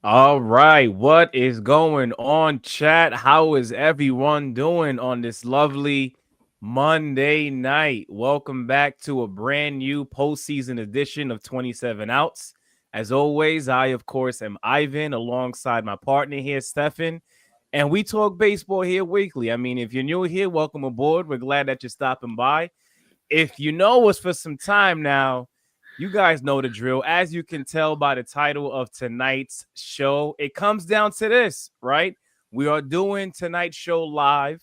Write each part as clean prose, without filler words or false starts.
All right, what is going on, chat? How is everyone doing on this lovely Monday night? Welcome back to a brand new postseason edition of 27 Outs. As always, I, of course, am Ivan alongside my partner here, Stefan, and we talk baseball here weekly. I mean, if you're new here, welcome aboard. We're glad that you're stopping by. If you know us for some time now, you guys know the drill. As you can tell by the title of tonight's show, it comes down to this, right? We are doing tonight's show live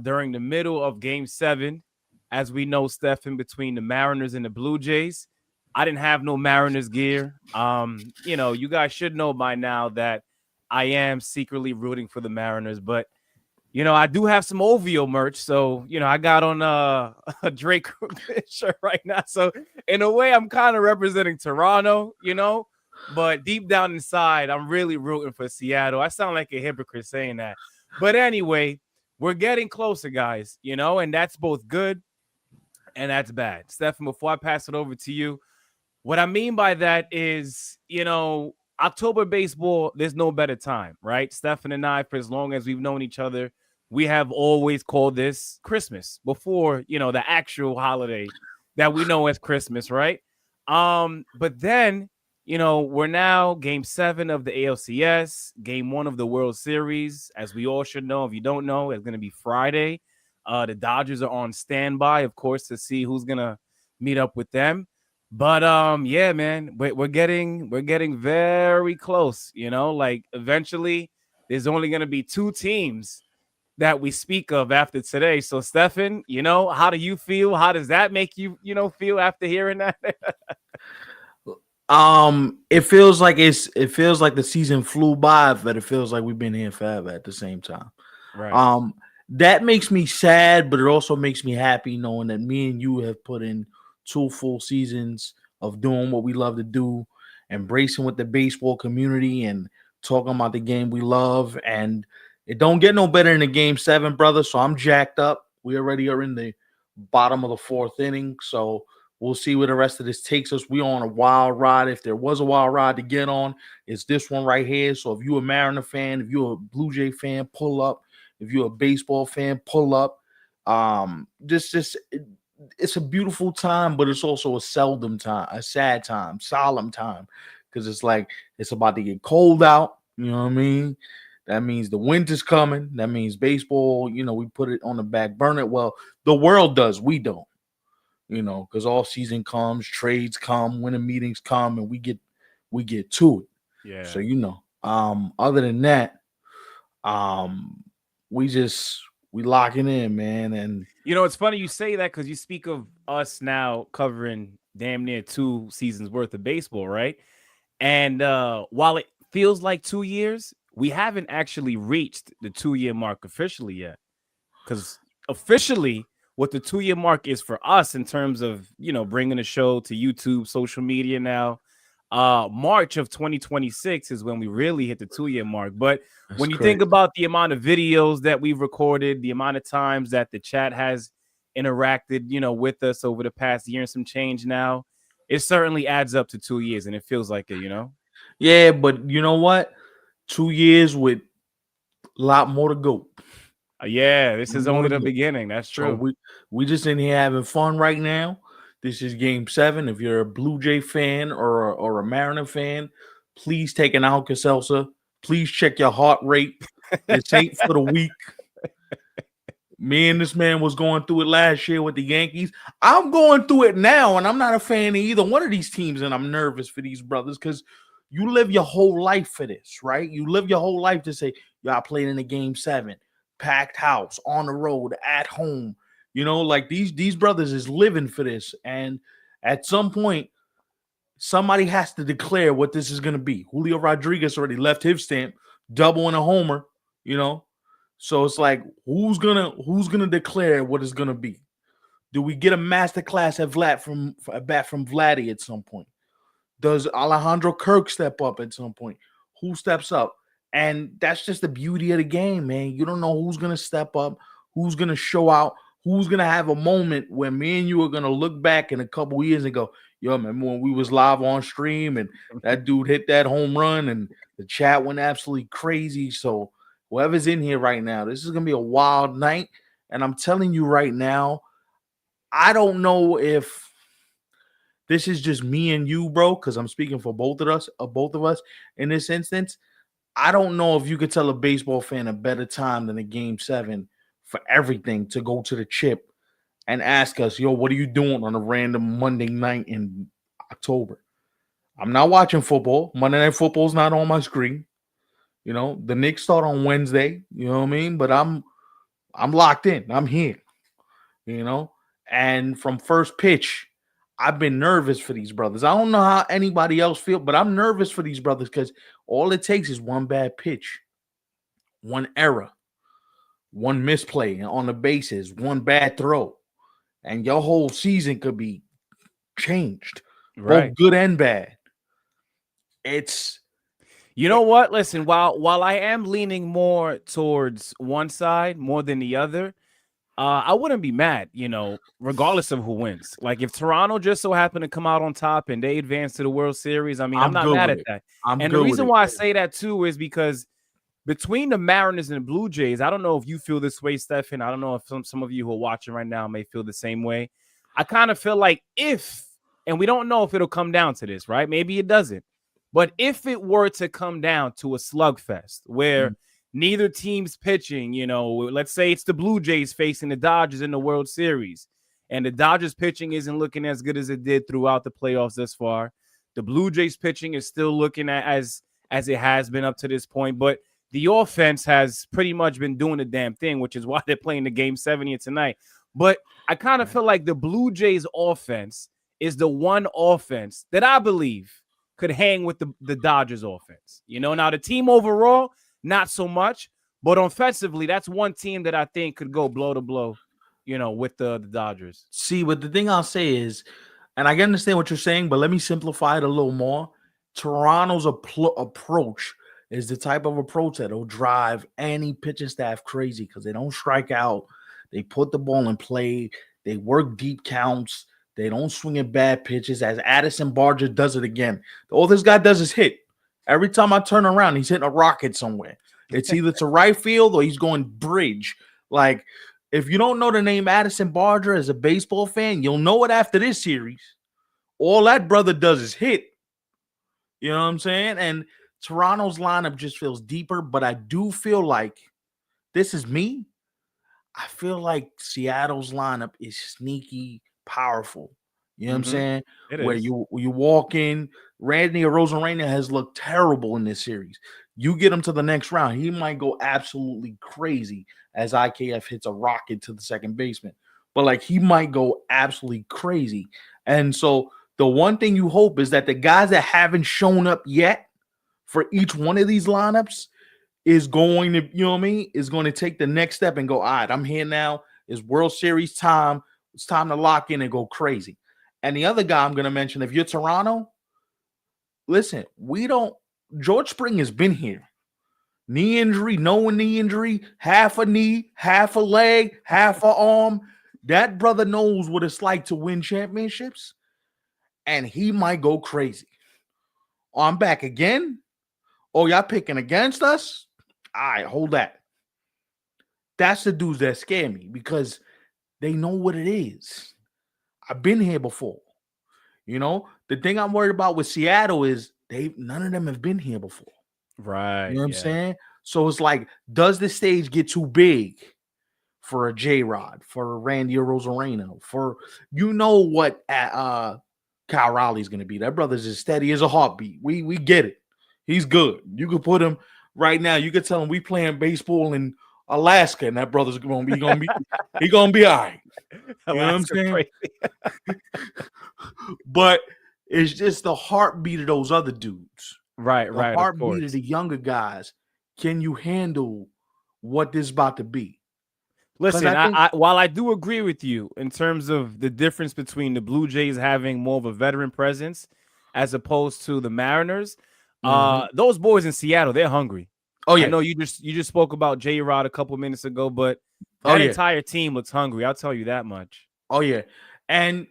during the middle of game 7. As we know, Stefan, between the Mariners and the Blue Jays. I didn't have no Mariners gear. You guys should know by now that I am secretly rooting for the Mariners, but I do have some OVO merch, so I got on a Drake shirt right now. So in a way, I'm kind of representing Toronto, but deep down inside, I'm really rooting for Seattle. I sound like a hypocrite saying that, but anyway, we're getting closer, guys. And that's both good and that's bad. Stefan, before I pass it over to you, what I mean by that is, October baseball, there's no better time, right? Stefan and I, for as long as we've known each other, we have always called this Christmas before, the actual holiday that we know as Christmas, right? But then, we're now game 7 of the ALCS, game 1 of the World Series. As we all should know, if you don't know, it's going to be Friday. The Dodgers are on standby, of course, to see who's going to meet up with them. But yeah, man, we're getting very close. Like eventually, there's only gonna be 2 teams that we speak of after today. So, Stefan, how do you feel? How does that make you, feel after hearing that? It feels like the season flew by, but it feels like we've been here forever at the same time. Right. Um, that makes me sad, but it also makes me happy knowing that me and you have put in 2 full seasons of doing what we love to do, embracing with the baseball community and talking about the game we love. And it don't get no better in the game 7, brother. So I'm jacked up. We already are in the bottom of the 4th inning. So we'll see where the rest of this takes us. We on a wild ride. If there was a wild ride to get on, it's this one right here. So if you're a Mariner fan, if you're a Blue Jay fan, pull up. If you're a baseball fan, pull up. Just it's a beautiful time, but it's also a seldom time, a sad time, solemn time, because it's like it's about to get cold out. You know what I mean? That means the winter's coming. That means baseball. We put it on the back burner. Well, the world does. We don't. Because all season comes, trades come, winter meetings come, and we get to it. Yeah. So other than that, um, we locking in, man, and It's funny you say that because you speak of us now covering damn near 2 seasons worth of baseball, right? And while it feels like 2 years, we haven't actually reached the 2-year mark officially yet. Because officially, what the 2-year mark is for us in terms of bringing the show to YouTube, social media now, March of 2026 is when we really hit the 2-year mark. But that's when you think crazy. about the amount of videos that we've recorded, the amount of times that the chat has interacted, with us over the past year and some change now, it certainly adds up to 2 years, and it feels like it. Yeah, but you know what? 2 years with a lot more to go. Yeah, this is More only to the go. beginning. That's So true. we just in here having fun right now. This is game 7. If you're a Blue Jay fan or a Mariner fan, please take an Alka Seltzer. Please check your heart rate. This ain't for the weak. Me and this man was going through it last year with the Yankees. I'm going through it now, and I'm not a fan of either one of these teams, and I'm nervous for these brothers because you live your whole life for this, right? You live your whole life to say, y'all played in a game 7, packed house, on the road, at home. Like these brothers is living for this. And at some point, somebody has to declare what this is gonna be. Julio Rodriguez already left his stamp, double and a homer, you know. So it's like who's gonna declare what it's gonna be? Do we get a master class at Vlad from a bat from Vladdy at some point? Does Alejandro Kirk step up at some point? Who steps up? And that's just the beauty of the game, man. You don't know who's gonna step up, who's gonna show out, who's gonna have a moment where me and you are gonna look back in a couple years and go, Yo, remember when we was live on stream and that dude hit that home run and the chat went absolutely crazy. So whoever's in here right now, this is gonna be a wild night. And I'm telling you right now, I don't know if this is just me and you, bro, because I'm speaking for both of us in this instance. I don't know if you could tell a baseball fan a better time than a game 7 for everything to go to the chip and ask us, yo, what are you doing on a random Monday night in October? I'm not watching football. Monday Night Football's not on my screen. You know, the Knicks start on Wednesday. You know what I mean? But I'm locked in. I'm here. You know, and from first pitch, I've been nervous for these brothers. I don't know how anybody else feel, but I'm nervous for these brothers because all it takes is one bad pitch, one error, one misplay on the bases, one bad throw, and your whole season could be changed, Right. both good and bad. It's You know what? Listen, while I am leaning more towards one side more than the other, I wouldn't be mad, regardless of who wins. Like if Toronto just so happened to come out on top and they advance to the World Series, I mean, I'm I'm not good mad with at it. that. I'm And the good with reason it. why I say that too is because between the Mariners and the Blue Jays, I don't know if you feel this way, Stefan. I don't know if some of you who are watching right now may feel the same way. I kind of feel like and we don't know if it'll come down to this, right? Maybe it doesn't. But if it were to come down to a slugfest where neither team's pitching, let's say it's the Blue Jays facing the Dodgers in the World Series, and the Dodgers pitching isn't looking as good as it did throughout the playoffs thus far. The Blue Jays pitching is still looking as it has been up to this point, but the offense has pretty much been doing the damn thing, which is why they're playing the game 7 here tonight. But I kind of feel like the Blue Jays offense is the one offense that I believe could hang with the Dodgers offense. Now the team overall, not so much, but offensively, that's one team that I think could go blow to blow, with the Dodgers. See, but the thing I'll say is, and I can understand what you're saying, but let me simplify it a little more. Toronto's approach is the type of approach that'll drive any pitching staff crazy because they don't strike out. They put the ball in play. They work deep counts. They don't swing at bad pitches, as Addison Barger does it again. All this guy does is hit. Every time I turn around, he's hitting a rocket somewhere. It's either to right field or he's going bridge. Like, if you don't know the name Addison Barger as a baseball fan, you'll know it after this series. All that brother does is hit. You know what I'm saying? And Toronto's lineup just feels deeper, but I do feel like, this is me, I feel like Seattle's lineup is sneaky powerful. You know what I'm saying? It Where is. you walk in, Randy Arozarena has looked terrible in this series. You get him to the next round, he might go absolutely crazy as IKF hits a rocket to the second baseman. But like he might go absolutely crazy. And so the one thing you hope is that the guys that haven't shown up yet for each one of these lineups is going to, you know what I mean, is going to take the next step and go, all right, I'm here now. It's World Series time. It's time to lock in and go crazy. And the other guy I'm going to mention, if you're Toronto, listen, George Spring has been here. Knee injury, no knee injury, half a knee, half a leg, half a arm. That brother knows what it's like to win championships, and he might go crazy. Oh, I'm back again? Oh, y'all picking against us? All right, hold that. That's the dudes that scare me because they know what it is. I've been here before. The thing I'm worried about with Seattle is none of them have been here before. Right. You know what I'm saying? So it's like, does the stage get too big for a J-Rod, for a Randy Arozarena, for what Kyle Riley's going to be? That brother's as steady as a heartbeat. We get it. He's good. You could put him right now. You could tell him we playing baseball in Alaska, and that brother's going to be all right. You know what I'm saying? But it's just the heartbeat of those other dudes. Right. The heartbeat of the younger guys. Can you handle what this is about to be? Listen, while I do agree with you in terms of the difference between the Blue Jays having more of a veteran presence as opposed to the Mariners, those boys in Seattle, they're hungry. Oh yeah. I know you just spoke about J-Rod a couple minutes ago, but that entire team looks hungry. I'll tell you that much. Oh yeah. And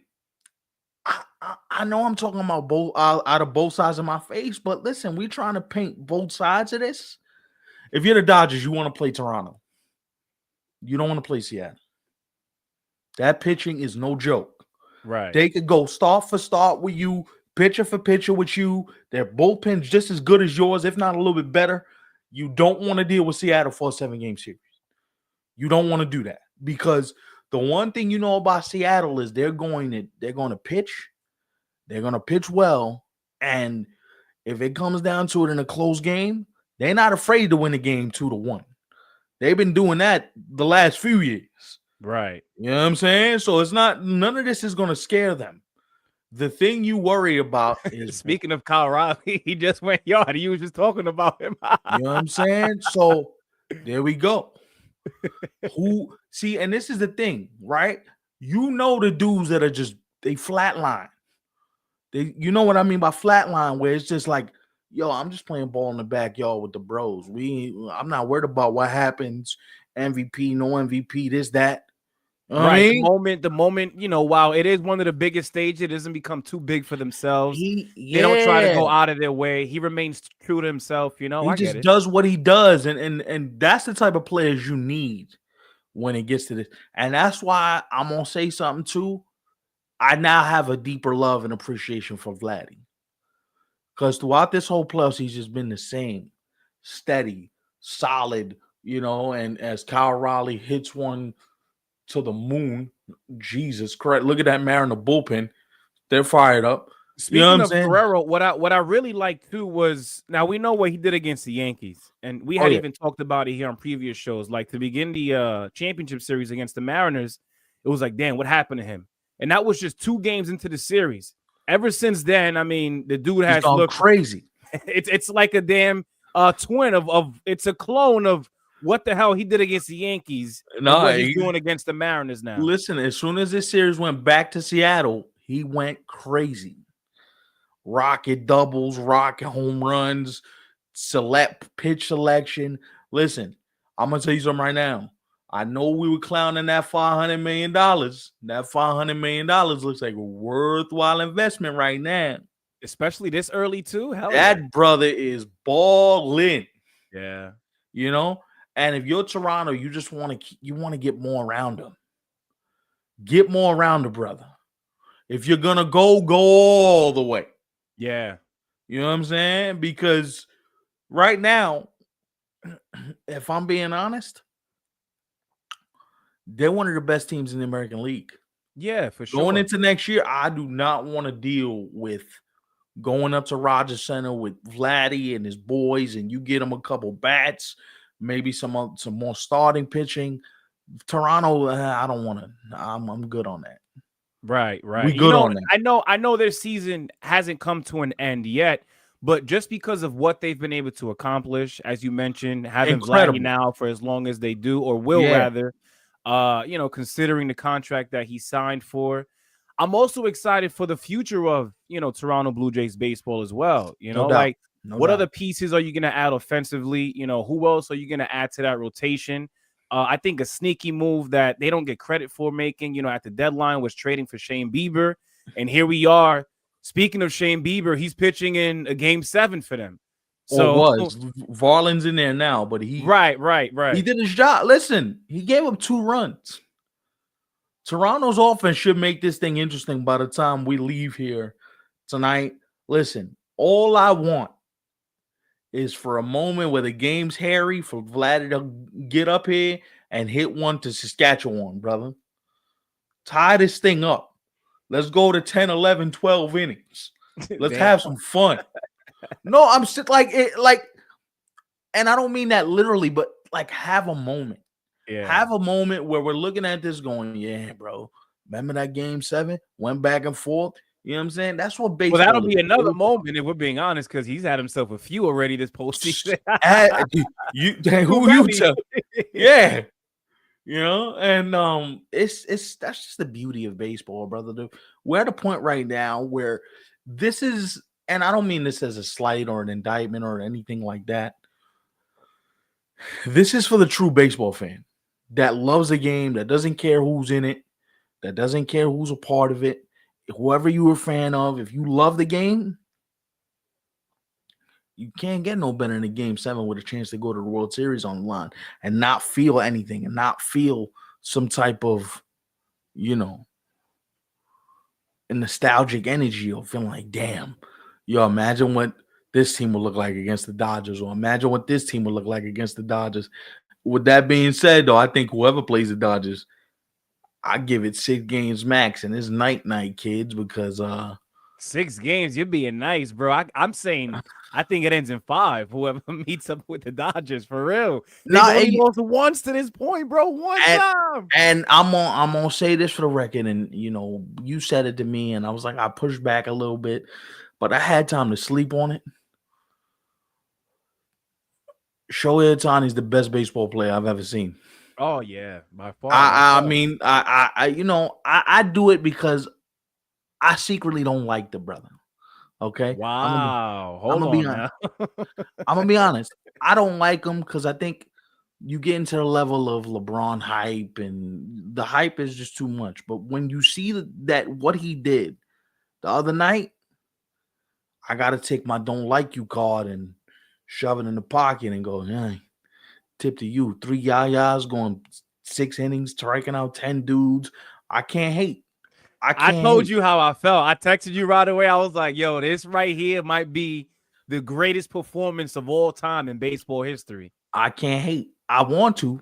I know I'm talking about both out of both sides of my face, but listen, we're trying to paint both sides of this. If you're the Dodgers, you want to play Toronto. You don't want to play Seattle. That pitching is no joke. Right. They could go start for start with you, pitcher for pitcher with you. Their bullpen's just as good as yours, if not a little bit better. You don't want to deal with Seattle for a 7-game series. You don't want to do that because the one thing you know about Seattle is they're going to pitch. They're going to pitch well, and if it comes down to it in a close game, they're not afraid to win the game 2-1. They've been doing that the last few years. Right. You know what I'm saying? So it's not, none of this is going to scare them. The thing you worry about is, Speaking of Kyle Riley, he just went yard. You was just talking about him. you know what I'm saying? So there we go. And this is the thing, right? You know the dudes that are just, they flatline. You know what I mean by flatline, where it's just like, yo, I'm just playing ball in the backyard with the bros. I'm not worried about what happens. MVP, no MVP, this, that. You know what I mean? The moment, while it is one of the biggest stages, it doesn't become too big for themselves. They don't try to go out of their way. He remains true to himself. He I just get it. does what he does, and that's the type of players you need when it gets to this. And that's why I'm gonna say something too. I now have a deeper love and appreciation for Vladdy. Because throughout this whole playoffs, he's just been the same, steady, solid, and as Kyle Riley hits one to the moon, Jesus Christ, look at that Mariner bullpen. They're fired up. Speaking of Guerrero, what I really liked too was, now we know what he did against the Yankees, and we had even talked about it here on previous shows. Like, to begin the championship series against the Mariners, it was like, damn, what happened to him? And that was just 2 games into the series. Ever since then, I mean, the dude has looked crazy. It's like a damn twin of it's a clone of what the hell he did against the Yankees and what he's doing against the Mariners now. Listen, as soon as this series went back to Seattle, he went crazy. Rocket doubles, rocket home runs, select pitch selection. Listen, I'm going to tell you something right now. I know we were clowning that $500 million. That $500 million looks like a worthwhile investment right now. Especially this early too. Hell that brother is balling. Yeah. And if you're Toronto, you just want to get more around him. Get more around the brother. If you're going to go all the way. Yeah. You know what I'm saying? Because right now, if I'm being honest, they're one of the best teams in the American League. Yeah, for sure. Going into next year, I do not want to deal with going up to Rogers Center with Vladdy and his boys, and you get them a couple bats, maybe some more starting pitching. Toronto, I don't want to. I'm good on that. Right. We good on that. I know their season hasn't come to an end yet, but just because of what they've been able to accomplish, as you mentioned, having Vladdy now for as long as they do, or will rather, considering the contract that he signed for. I'm also excited for the future of, Toronto Blue Jays baseball as well. What other pieces are you going to add offensively? Who else are you going to add to that rotation? I think a sneaky move that they don't get credit for making, at the deadline was trading for Shane Bieber. And here we are. Speaking of Shane Bieber, he's pitching in a game 7 for them. So Varland's in there now, but he right. He did his job. Listen, he gave up 2 runs. Toronto's offense should make this thing interesting by the time we leave here tonight. Listen, all I want is for a moment where the game's hairy for Vlad to get up here and hit one to Saskatchewan, brother. Tie this thing up. Let's go to 10, 11, 12 innings. Let's have some fun. No, I'm and I don't mean that literally, but like have a moment. Yeah. Have a moment where we're looking at this going, yeah, bro. Remember that game 7? Went back and forth. You know what I'm saying? That's what baseball. Well, that'll be another moment if we're being honest, because he's had himself a few already this postseason. Who you tell? Yeah. And it's that's just the beauty of baseball, brother. Dude. We're at a point right now where this is, and I don't mean this as a slight or an indictment or anything like that. This is for the true baseball fan that loves the game, that doesn't care who's in it, that doesn't care who's a part of it. whoever you were a fan of, if you love the game, you can't get no better than a game 7 with a chance to go to the World Series on the line and not feel anything and not feel some type of, you know, a nostalgic energy of feeling like, damn, yo, imagine what this team would look like against the Dodgers, or imagine what this team would look like against the Dodgers. With that being said, though, I think whoever plays the Dodgers, I give it 6 games max, and it's night, kids, because 6 games, you're being nice, bro. I'm saying I think it ends in 5. Whoever meets up with the Dodgers, for real. They've not only lost once to this point, bro. One and, time. and I'm gonna say this for the record, and you said it to me, and I was like, I pushed back a little bit, but I had time to sleep on it. Shohei Ohtani is the best baseball player I've ever seen. Oh yeah, by far. I mean, I do it because I secretly don't like the brother. Okay, Wow. I'm Hold gonna be on honest. now. I'm gonna be honest. I don't like him because I think you get into the level of LeBron hype, and the hype is just too much. But when you see that what he did the other night, I gotta take my "don't like you" card and shove it in the pocket and go, hey, tip to you. 3 yayas going 6 innings, striking out 10 dudes. I can't hate. I told you how I felt. I texted you right away. I was like, yo, this right here might be the greatest performance of all time in baseball history. I can't hate. I want to,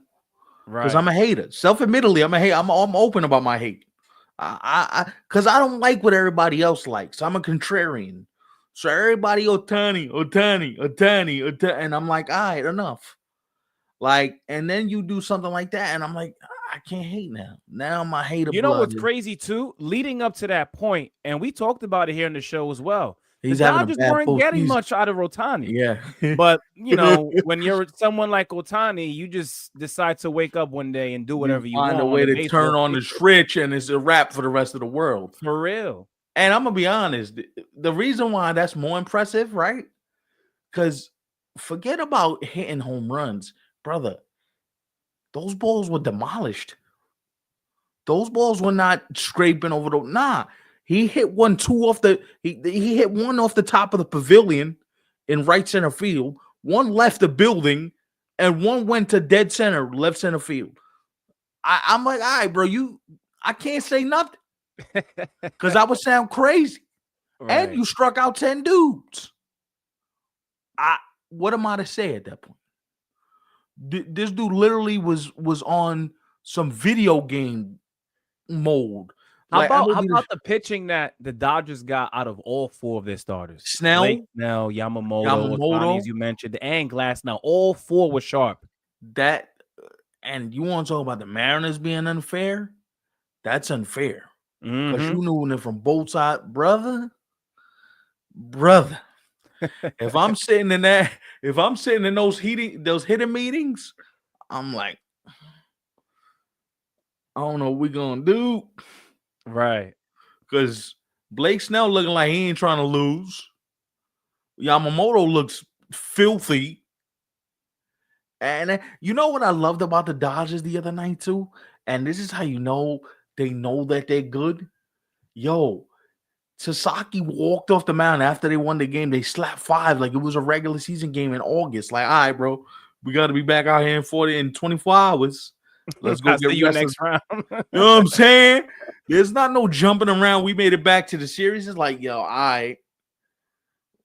because Right. I'm a hater. Self-admittedly, I'm a hater. I'm open about my hate. Because I don't like what everybody else likes. I'm a contrarian. So everybody Ohtani, and I'm like, all right, enough. Like, and then you do something like that, and I'm like, I can't hate now. Now my hater You know blood. what's crazy too? Leading up to that point, and we talked about it here in the show as well. He's the having a Dodgers bad weren't getting postseason. much out of Ohtani. Yeah. But, when you're someone like Ohtani, you just decide to wake up one day and do whatever you find want a way on the to turn baseball on the switch, and it's a wrap for the rest of the world. for real. And I'm gonna be honest, the reason why that's more impressive, right? Because forget about hitting home runs, brother. Those balls were demolished. Those balls were not scraping over the. Nah, he hit one, two off the. He hit one off the top of the pavilion in right center field. One left the building, and one went to dead center, left center field. I'm like, all right, bro, I can't say nothing because that would sound crazy. Right. And you struck out 10 dudes. What am I to say at that point? This dude literally was on some video game mode. How Like, about the pitching that the Dodgers got out of all 4 of their starters? Snell, Yamamoto, Ohtani, as you mentioned, and Glass. Now all 4 were sharp. That, and you want to talk about the Mariners being unfair? That's unfair because you knew it from both sides, brother. If I'm sitting in those hitting meetings, I'm like, I don't know what we're gonna do. Right. Because Blake Snell looking like he ain't trying to lose. Yamamoto looks filthy. And you know what I loved about the Dodgers the other night too? And this is how you know they know that they're good. Yo, Sasaki walked off the mound after they won the game. They slapped 5 like it was a regular season game in August. Like, all right, bro, we got to be back out here in 24 hours. Let's go get you next round. You know what I'm saying? There's not no jumping around. We made it back to the series. It's like, yo, all right,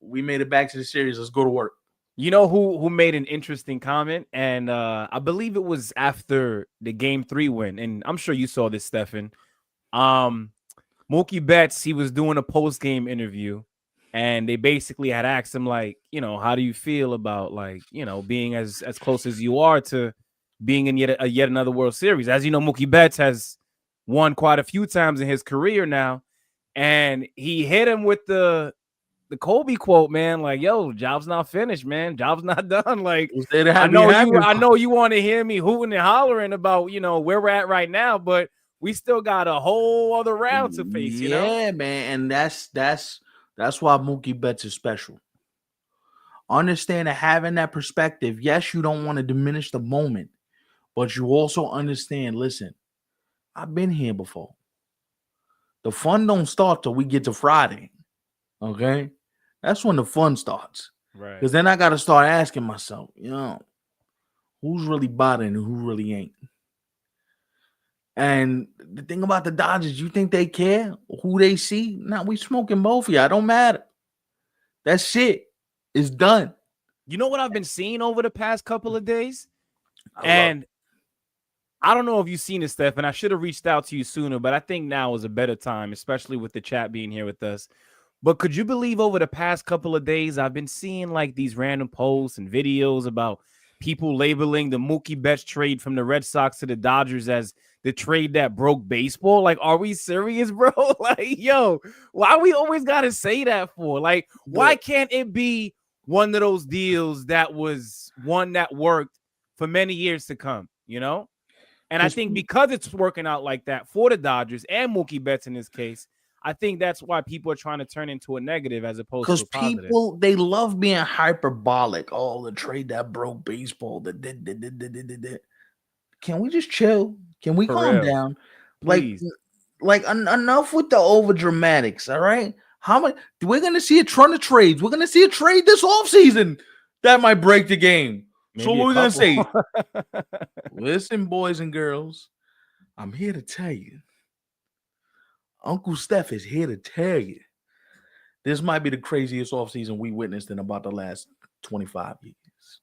we made it back to the series. Let's go to work. You know who made an interesting comment? And I believe it was after the game 3 win. And I'm sure you saw this, Stefan. Mookie Betts, he was doing a post-game interview, and they basically had asked him, like, how do you feel about, like, being as close as you are to being in yet another World Series? As you know, Mookie Betts has won quite a few times in his career now, and he hit him with the Kobe quote, man, like, yo, job's not finished, man. Job's not done. Like, I know you want to hear me hooting and hollering about, where we're at right now, but we still got a whole other round to face, Yeah, man. And that's why Mookie Betts is special. Understand that having that perspective, yes, you don't want to diminish the moment, but you also understand, listen, I've been here before. The fun don't start till we get to Friday. Okay, that's when the fun starts. Right. Because then I got to start asking myself, who's really bothering and who really ain't. And the thing about the Dodgers, you think they care who they see? Nah, we smoking both of y'all. It don't matter. That shit is done. You know what I've been seeing over the past couple of days? I love And I don't know if you've seen this, Steph, and I should have reached out to you sooner, but I think now is a better time, especially with the chat being here with us. But could you believe over the past couple of days, I've been seeing like these random posts and videos about people labeling the Mookie Betts trade from the Red Sox to the Dodgers as the trade that broke baseball? Like, are we serious, bro? Like, yo, why we always got to say that for? Like, why can't it be one of those deals that was one that worked for many years to come, you know? And I think because it's working out like that for the Dodgers and Mookie Betts in this case, I think that's why people are trying to turn into a negative as opposed to because a positive. people they love being hyperbolic. Oh, the trade that broke baseball. Can we just chill? Can we For calm real. down? Please. Like enough with the over dramatics. All right. How much we're gonna see a ton of trades? We're gonna see a trade this offseason that might break the game. So Maybe what a we're gonna couple. say? Listen, boys and girls, I'm here to tell you. Uncle Steph is here to tell you. This might be the craziest offseason we witnessed in about the last 25 years.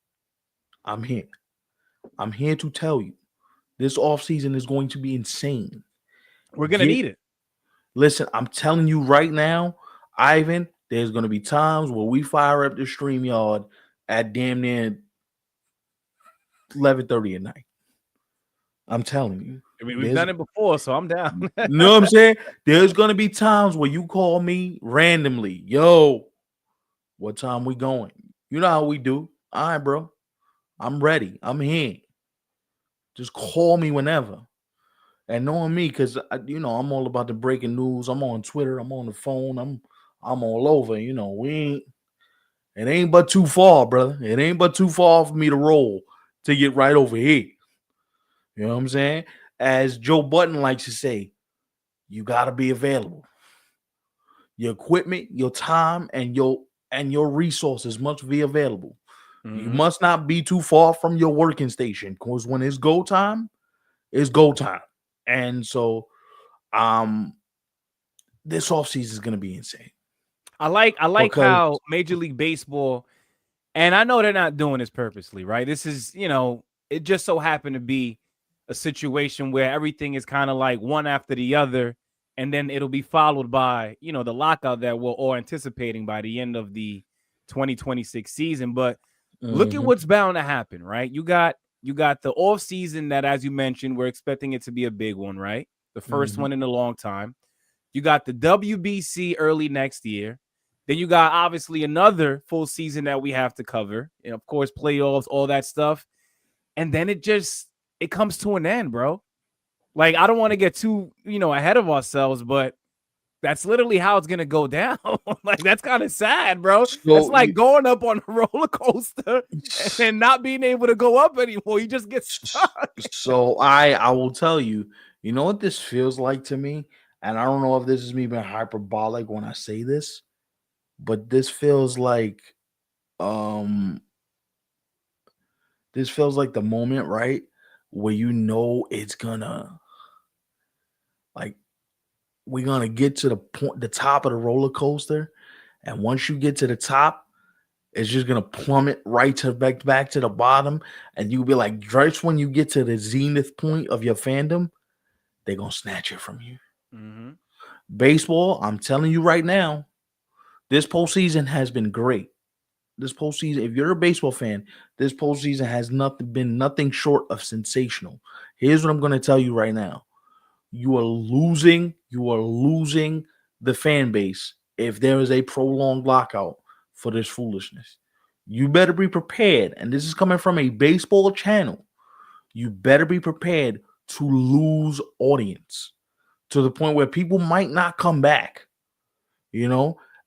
I'm here. I'm here to tell you. This offseason is going to be insane. We're going to need it. Listen, I'm telling you right now, Ivan, there's going to be times where we fire up the StreamYard at damn near 11:30 at night. I'm telling you. I mean, we've done it before, so I'm down. You know what I'm saying? There's going to be times where you call me randomly. Yo, what time we going? You know how we do. All right, bro. I'm ready. I'm here. Just call me whenever. And knowing me, because I'm all about the breaking news. I'm on Twitter. I'm on the phone. I'm all over. It ain't but too far, brother. It ain't but too far for me to roll to get right over here. You know what I'm saying? As Joe Budden likes to say, you gotta be available. Your equipment, your time, and your resources must be available. Mm-hmm. You must not be too far from your working station, because when it's go time, it's go time. And so this offseason is gonna be insane. I like how Major League Baseball, and I know they're not doing this purposely, right? This is, it just so happened to be a situation where everything is kind of like one after the other, and then it'll be followed by, the lockout that we're all anticipating by the end of the 2026 season. But look at what's bound to happen, right? You got the off season that, as you mentioned, we're expecting it to be a big one, right? The first one in a long time. You got the WBC early next year. Then you got obviously another full season that we have to cover. And of course, playoffs, all that stuff. And then it comes to an end, bro. Like, I don't want to get too, ahead of ourselves, but that's literally how it's going to go down. Like, that's kind of sad, bro. So that's like going up on a roller coaster and not being able to go up anymore. You just get stuck. So I will tell you, you know what this feels like to me? And I don't know if this is me being hyperbolic when I say this, but this feels like the moment, right, where it's gonna, like, we're gonna get to the top of the roller coaster, and once you get to the top, it's just gonna plummet right to back to the bottom, and you'll be like, just when you get to the zenith point of your fandom, they're gonna snatch it from you. Mm-hmm. Baseball, I'm telling you right now, this postseason has been great. This postseason, if you're a baseball fan, this postseason has been nothing short of sensational. Here's what I'm going to tell you right now. You are losing the fan base if there is a prolonged lockout for this foolishness. You better be prepared, and this is coming from a baseball channel. You better be prepared to lose audience to the point where people might not come back,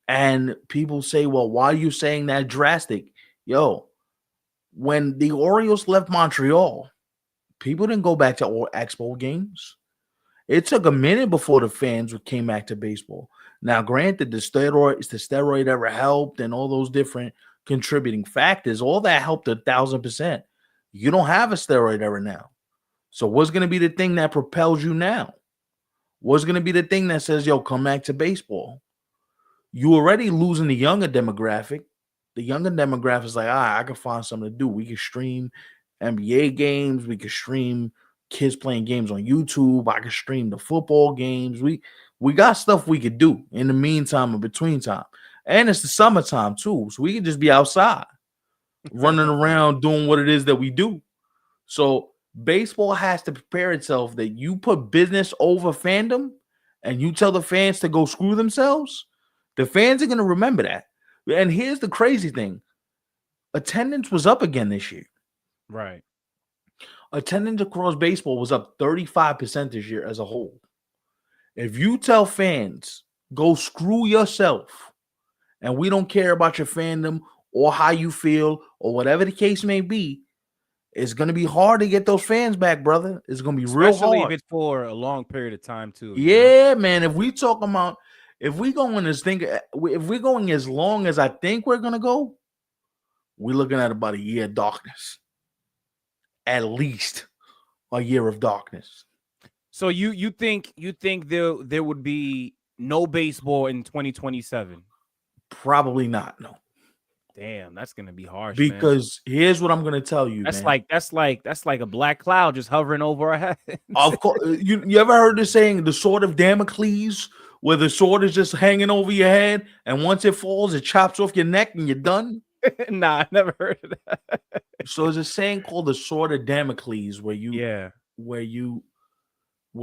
and people say, well, why are you saying that drastic? Yo, when the Orioles left Montreal, people didn't go back to all Expo games. It took a minute before the fans came back to baseball. Now, granted, the steroid ever helped, and all those different contributing factors, all that helped 1,000%. You don't have a steroid era now. So what's going to be the thing that propels you now? What's going to be the thing that says, yo, come back to baseball? You already losing the younger demographic. The younger demographic is like, I can find something to do. We can stream NBA games. We can stream kids playing games on YouTube. I can stream the football games. We got stuff we could do in the meantime and between time. And it's the summertime too. So we can just be outside, running around doing what it is that we do. So baseball has to prepare itself that you put business over fandom and you tell the fans to go screw themselves. The fans are going to remember that. And here's the crazy thing. Attendance was up again this year. Right. Attendance across baseball was up 35% this year as a whole. If you tell fans, go screw yourself, and we don't care about your fandom or how you feel or whatever the case may be, it's going to be hard to get those fans back, brother. It's going to be real Especially hard. if it's for a long period of time too. Yeah, man. If we talk about, if we going if we're going as long as I think we're going to go, we're looking at about a year of darkness. At least a year of darkness. So you think there would be no baseball in 2027? Probably not. No. Damn, that's gonna be harsh. Because here's what I'm gonna tell you. That's man. that's like a black cloud just hovering over our heads. Of course, you ever heard the saying, the sword of Damocles, where the sword is just hanging over your head, and once it falls, it chops off your neck, and you're done. Nah, I never heard of that. So there's a saying called the sword of Damocles, where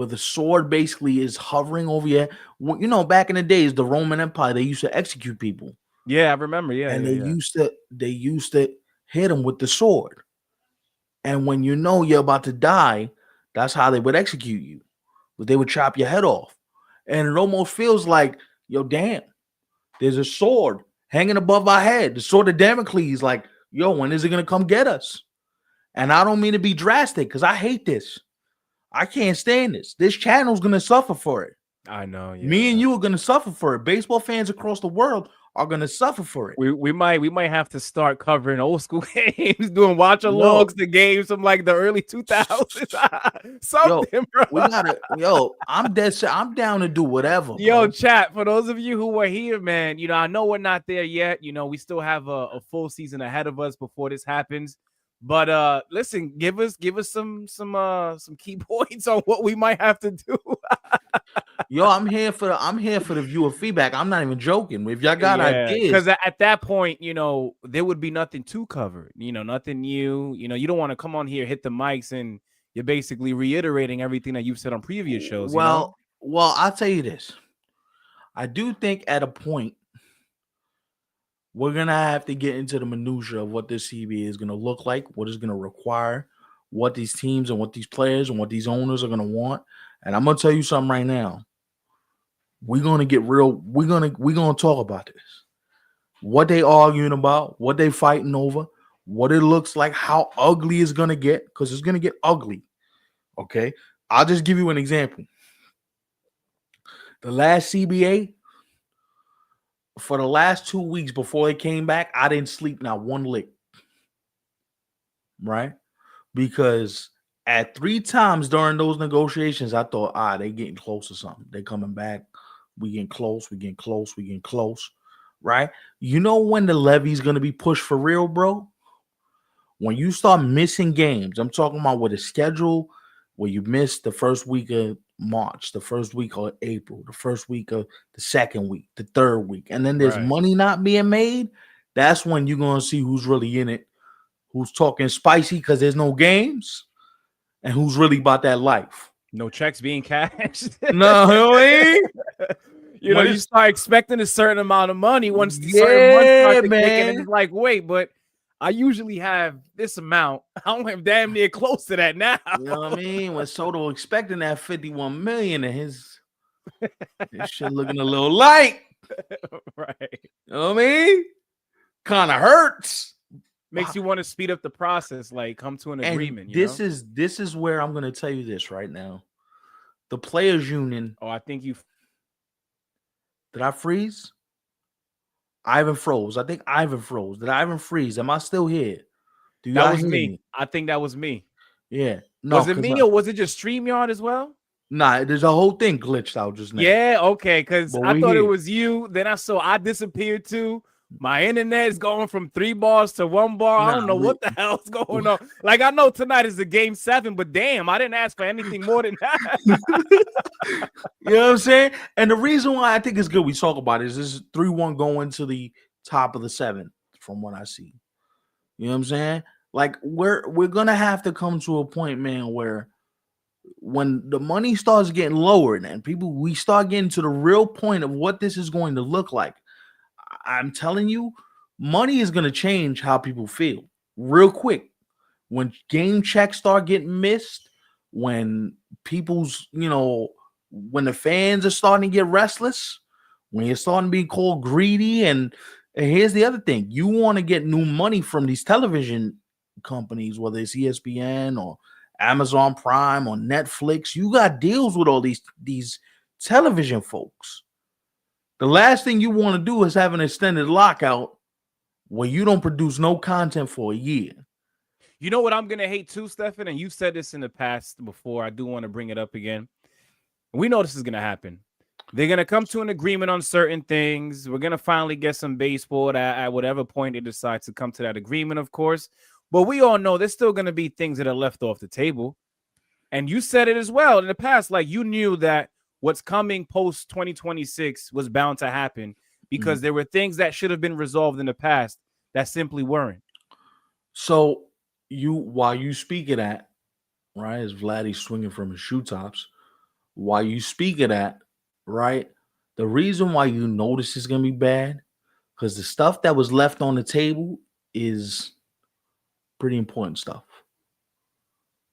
the sword basically is hovering over your head. You know, back in the days, the Roman Empire, they used to execute people. Yeah, I remember. Yeah, and yeah, they used to hit them with the sword. And when you know you're about to die, that's how they would execute you. But they would chop your head off. And it almost feels like, yo, damn, there's a sword hanging above our head. The sword of Damocles, like, yo, when is it gonna come get us? And I don't mean to be drastic, because I hate this. I can't stand this. This channel's gonna suffer for it. I know. Yeah. Me and you are gonna suffer for it. Baseball fans across the world are gonna suffer for it. We might have to start covering old school games, doing watch-alongs to games from like the early 2000s. Something, bro. We gotta, I'm dead set. I'm down to do whatever. Yo, bro. chat, for those of you who are here, man, you know, I know we're not there yet. You know, we still have a full season ahead of us before this happens. But listen, give us some key points on what we might have to do. Yo, I'm here for the viewer feedback. I'm not even joking. If y'all got ideas, because at that point, you know, there would be nothing to cover. You know, nothing new. You know, you don't want to come on here, hit the mics, and you're basically reiterating everything that you've said on previous shows. Well, I'll tell you this. I do think at a point we're gonna have to get into the minutia of what this CBA is gonna look like, what it's gonna require, what these teams and what these players and what these owners are gonna want. And I'm gonna tell you something right now. We're gonna get real. We're gonna talk about this. What they arguing about, what they fighting over, what it looks like, how ugly it's gonna get, because it's gonna get ugly. Okay, I'll just give you an example. The last CBA, for the last 2 weeks before they came back, I didn't sleep not one lick. Right? Because at 3 times during those negotiations, I thought, they getting close or something. They coming back. We getting close. We getting close. We getting close. Right? You know when the levy's going to be pushed for real, bro? When you start missing games. I'm talking about with a schedule where you miss the first week of March, the first week of April, the first week of the second week, the third week, and then there's money not being made. That's when you're going to see who's really in it, who's talking spicy because there's no games, and who's really about that life. No checks being cashed. No, you know, you start expecting a certain amount of money once the certain months start kicking, and it's like, wait, but I usually have this amount. I'm damn near close to that now. You know what I mean? When Soto expecting that 51 million, and his shit looking a little light. Right. You know what I mean? Kind of hurts. Makes you want to speed up the process, like come to an agreement. This is where I'm going to tell you this right now. The players union. Oh, I think you. Did I freeze? Ivan froze. I think Ivan froze. Did Ivan freeze? Am I still here? Do That y'all was hear me. me? I think that was me. Yeah. No, Was it because me or was it just StreamYard as well? nah, there's a whole thing glitched out just now. Yeah, okay, because But I we thought it here. was you. Then I saw I disappeared too. My internet is going from 3 bars to 1 bar. I Nah, don't know what the hell's going on. Like, I know tonight is the game 7, but damn, I didn't ask for anything more than that. you know what I'm saying? And the reason why I think it's good we talk about it is this 3-1 going to the top of the 7th, from what I see. You know what I'm saying? Like we're gonna have to come to a point, man, where when the money starts getting lowered and people we start getting to the real point of what this is going to look like. I'm telling you, money is gonna change how people feel real quick. When game checks start getting missed, when people's, when the fans are starting to get restless, when you're starting to be called greedy, and here's the other thing: you want to get new money from these television companies, whether it's ESPN or Amazon Prime or Netflix. You got deals with all these television folks. The last thing you want to do is have an extended lockout where you don't produce no content for a year. You know what I'm going to hate too, Stefan? And you said this in the past before. I do want to bring it up again. We know this is going to happen. They're going to come to an agreement on certain things. We're going to finally get some baseball at whatever point they decide to come to that agreement, of course. But we all know there's still going to be things that are left off the table. And you said it as well in the past. Like, you knew that what's coming post 2026 was bound to happen because there were things that should have been resolved in the past that simply weren't. So while you speak of that, right, as Vladdy's swinging from his shoe tops, while you speak of that, right, the reason why you know this is gonna be bad, because the stuff that was left on the table is pretty important stuff.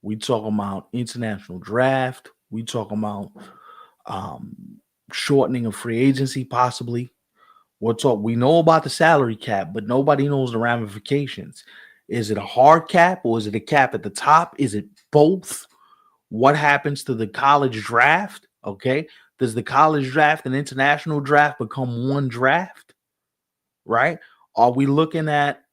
We talk about international draft. We talk about shortening of free agency, possibly. We know about the salary cap, but nobody knows the ramifications. Is it a hard cap or is it a cap at the top? Is it both? What happens to the college draft? Okay. Does the college draft and international draft become one draft? Right? Are we looking at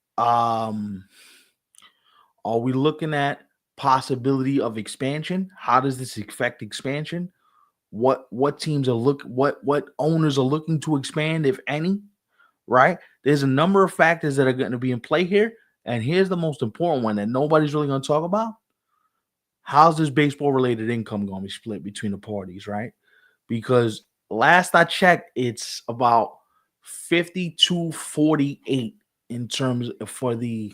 possibility of expansion? How does this affect expansion? What teams are what owners are looking to expand, if any? Right? There's a number of factors that are going to be in play here. And here's the most important one that nobody's really going to talk about. How's this baseball related income going to be split between the parties, right? Because last I checked, it's about 52-48 in terms for the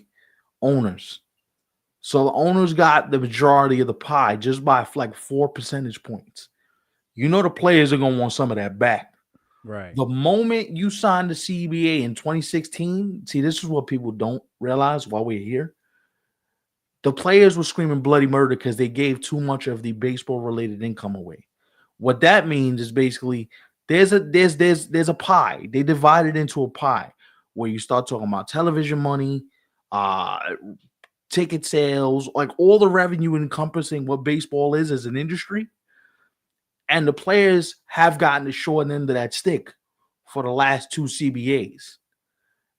owners. So the owners got the majority of the pie just by like 4 percentage points. You know the players are going to want some of that back. Right. The moment you signed the CBA in 2016, see, this is what people don't realize while we're here. The players were screaming bloody murder because they gave too much of the baseball related income away. What that means is basically there's a pie. They divide it into a pie where you start talking about television money, uh, ticket sales, like all the revenue encompassing what baseball is as an industry. And the players have gotten the short end of that stick for the last 2 CBAs.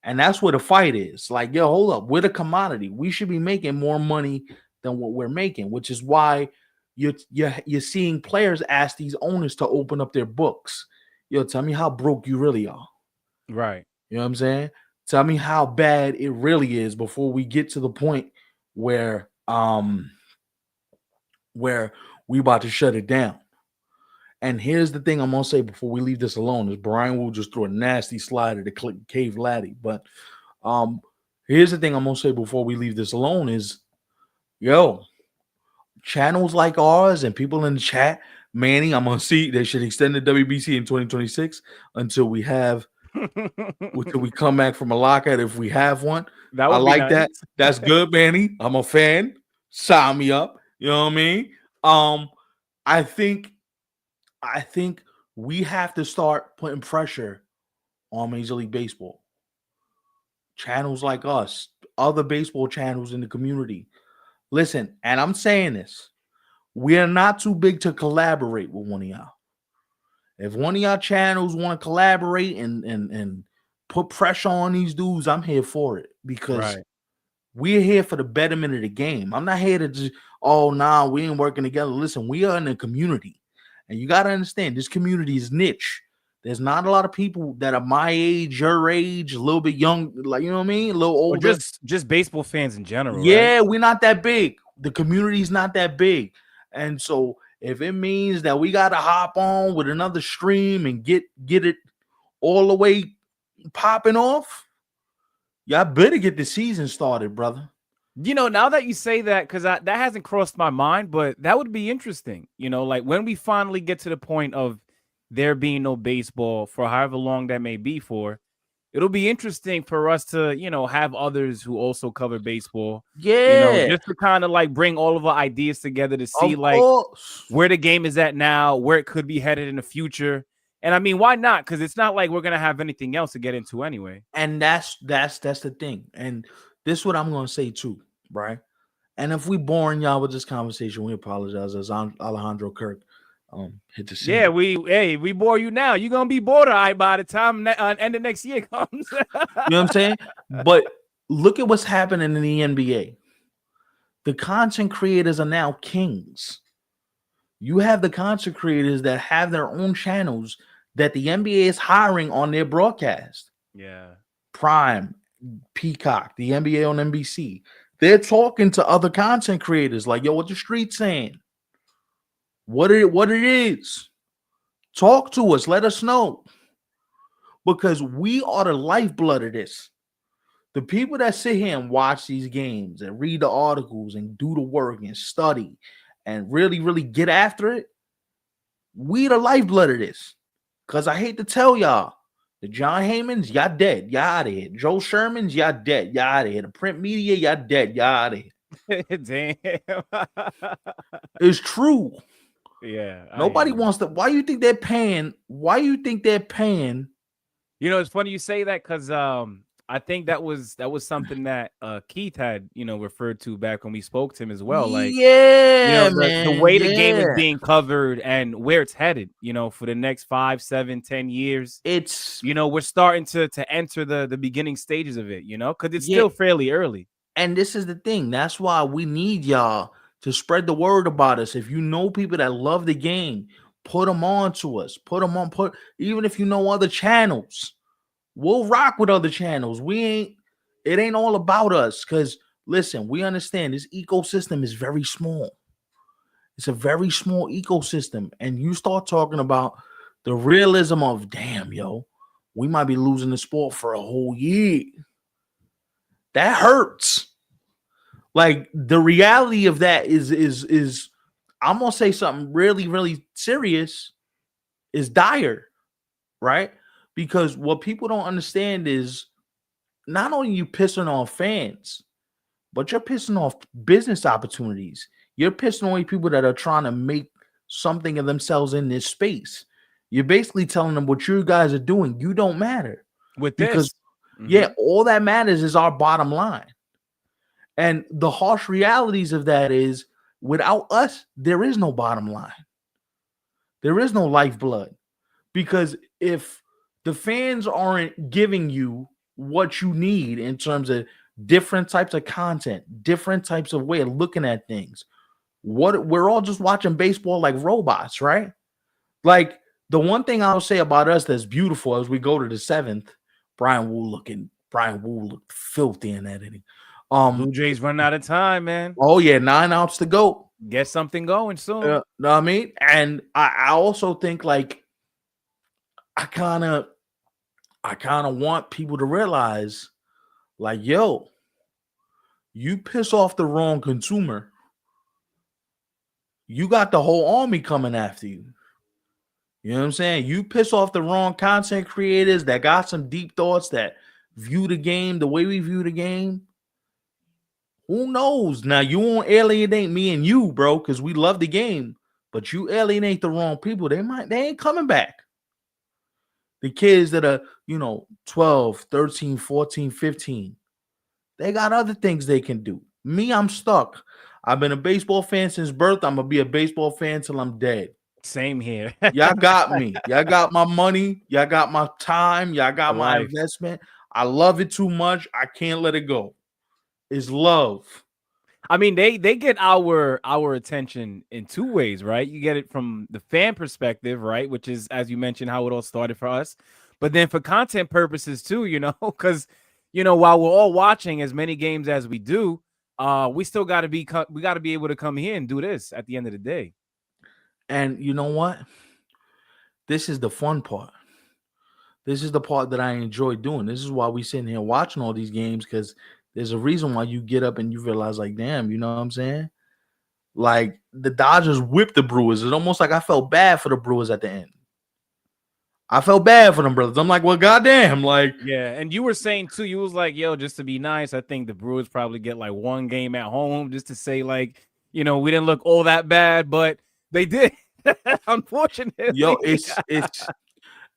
And that's where the fight is. Like, yo, hold up. We're the commodity. We should be making more money than what we're making, which is why you're seeing players ask these owners to open up their books. Yo, tell me how broke you really are. Right. You know what I'm saying? Tell me how bad it really is before we get to the point where we about to shut it down. And here's the thing I'm gonna say before we leave this alone: is Brian will just throw a nasty slider to click Cave Laddie. But here's the thing I'm gonna say before we leave this alone: is yo, channels like ours and people in the chat, Manny, I'm gonna see they should extend the WBC in 2026 until we come back from a lockout if we have one. That I would be like nice. that. That's good, Manny. I'm a fan. Sign me up. You know what I mean? I think we have to start putting pressure on Major League Baseball. Channels like us, other baseball channels in the community. Listen, and I'm saying this. we are not too big to collaborate with one of y'all. If one of y'all channels want to collaborate and put pressure on these dudes, I'm here for it because Right. we're here for the betterment of the game. I'm not here to just, oh, nah, we ain't working together. Listen, we are in a community. And you got to understand, this community is niche. There's not a lot of people that are my age, your age, a little bit young, like, you know what I mean? A little Or older. just baseball fans in general, right? Yeah, we're not that big. The community's not that big. And so if it means that we got to hop on with another stream and get it all the way popping off, y'all better get the season started, brother. Now that you say that, because that hasn't crossed my mind, but that would be interesting. Like when we finally get to the point of there being no baseball for however long that may be for, it'll be interesting for us to, have others who also cover baseball, Yeah, just to kind of like bring all of our ideas together to see of like course. where the game is at now, where it could be headed in the future. And I mean, why not? Because it's not like we're gonna have anything else to get into anyway. And that's the thing. And this is what I'm gonna say too, right? And if we boring y'all with this conversation, we apologize. As Alejandro Kirk hit the Yeah, scene. we bore you now. You're gonna be bored by the time end of next year comes. You know what I'm saying? But look at what's happening in the NBA. The content creators are now kings. You have the content creators that have their own channels that the NBA is hiring on their broadcast. Yeah. Prime, Peacock, the NBA on NBC. They're talking to other content creators like, yo, what the street saying? What it is? Talk to us. Let us know. Because we are the lifeblood of this. The people that sit here and watch these games and read the articles and do the work and study and really, really get after it, we the lifeblood of this. Because I hate to tell y'all, the John Heymans, y'all dead. Y'all out of here. Joe Shermans, y'all dead. Y'all out of here. The print media, y'all dead. Y'all out of here. Damn. It's true. Yeah. Nobody wants to. Why you think they're paying? Why you think they're paying? It's funny you say that because I think that was something that Keith had referred to back when we spoke to him as well. Like Yeah, the man. way the game is Yeah. being covered and where it's headed. For the next 5, 7, 10 years. It's We're starting to enter the beginning stages of it. Because it's yeah. still fairly early. And this is the thing. That's why we need y'all to spread the word about us. If you know people that love the game, put them on to us. Put them on. Even if you know other channels, we'll rock with other channels. It ain't all about us. Because listen, we understand this ecosystem is very small. It's a very small ecosystem. And you start talking about the realism of, damn, yo, we might be losing the sport for a whole year. That hurts. Like the reality of that is I'm gonna say something really, really serious, is dire, right? Because what people don't understand is not only you pissing off fans, but you're pissing off business opportunities. You're pissing off people that are trying to make something of themselves in this space. You're basically telling them what you guys are doing, you don't matter. With Because this. Mm-hmm. yeah, all that matters is our bottom line. And the harsh realities of that is without us, there is no bottom line. There is no lifeblood. Because if the fans aren't giving you what you need in terms of different types of content, different types of way of looking at things, we're all just watching baseball like robots, right? Like the one thing I'll say about us that's beautiful as we go to the seventh, Brian Wu looked filthy in editing. Blue Jays running out of time, man. Oh yeah, 9 outs to go. Get something going soon. Know what I mean? And I also think like I kind of want people to realize, like, yo, you piss off the wrong consumer, you got the whole army coming after you. You know what I'm saying? You piss off the wrong content creators that got some deep thoughts that view the game the way we view the game. Who knows? Now you won't alienate me and you, bro, because we love the game. But you alienate the wrong people, they ain't coming back. The kids that are, 12, 13, 14, 15, they got other things they can do. Me, I'm stuck. I've been a baseball fan since birth. I'm gonna be a baseball fan till I'm dead. Same here. Y'all got me. Y'all got my money. Y'all got my time. Y'all For got my life. investment. I love it too much. I can't let it go. It's love. I mean, they get our attention in two ways, right? You get it from the fan perspective, right? Which is, as you mentioned, how it all started for us. But then for content purposes too, because while we're all watching as many games as we do, we still got to we got to be able to come here and do this at the end of the day. And you know what? This is the fun part. This is the part that I enjoy doing. This is why we sitting here watching all these games, because there's a reason why you get up and you realize, like, damn, you know what I'm saying? Like, the Dodgers whipped the Brewers. It's almost like I felt bad for the Brewers at the end. I felt bad for them brothers. I'm like, well, goddamn, like, Yeah, and you were saying too, you was like, yo, just to be nice, I think the Brewers probably get like one game at home just to say, like, we didn't look all that bad, but they did. yo, Unfortunately. it's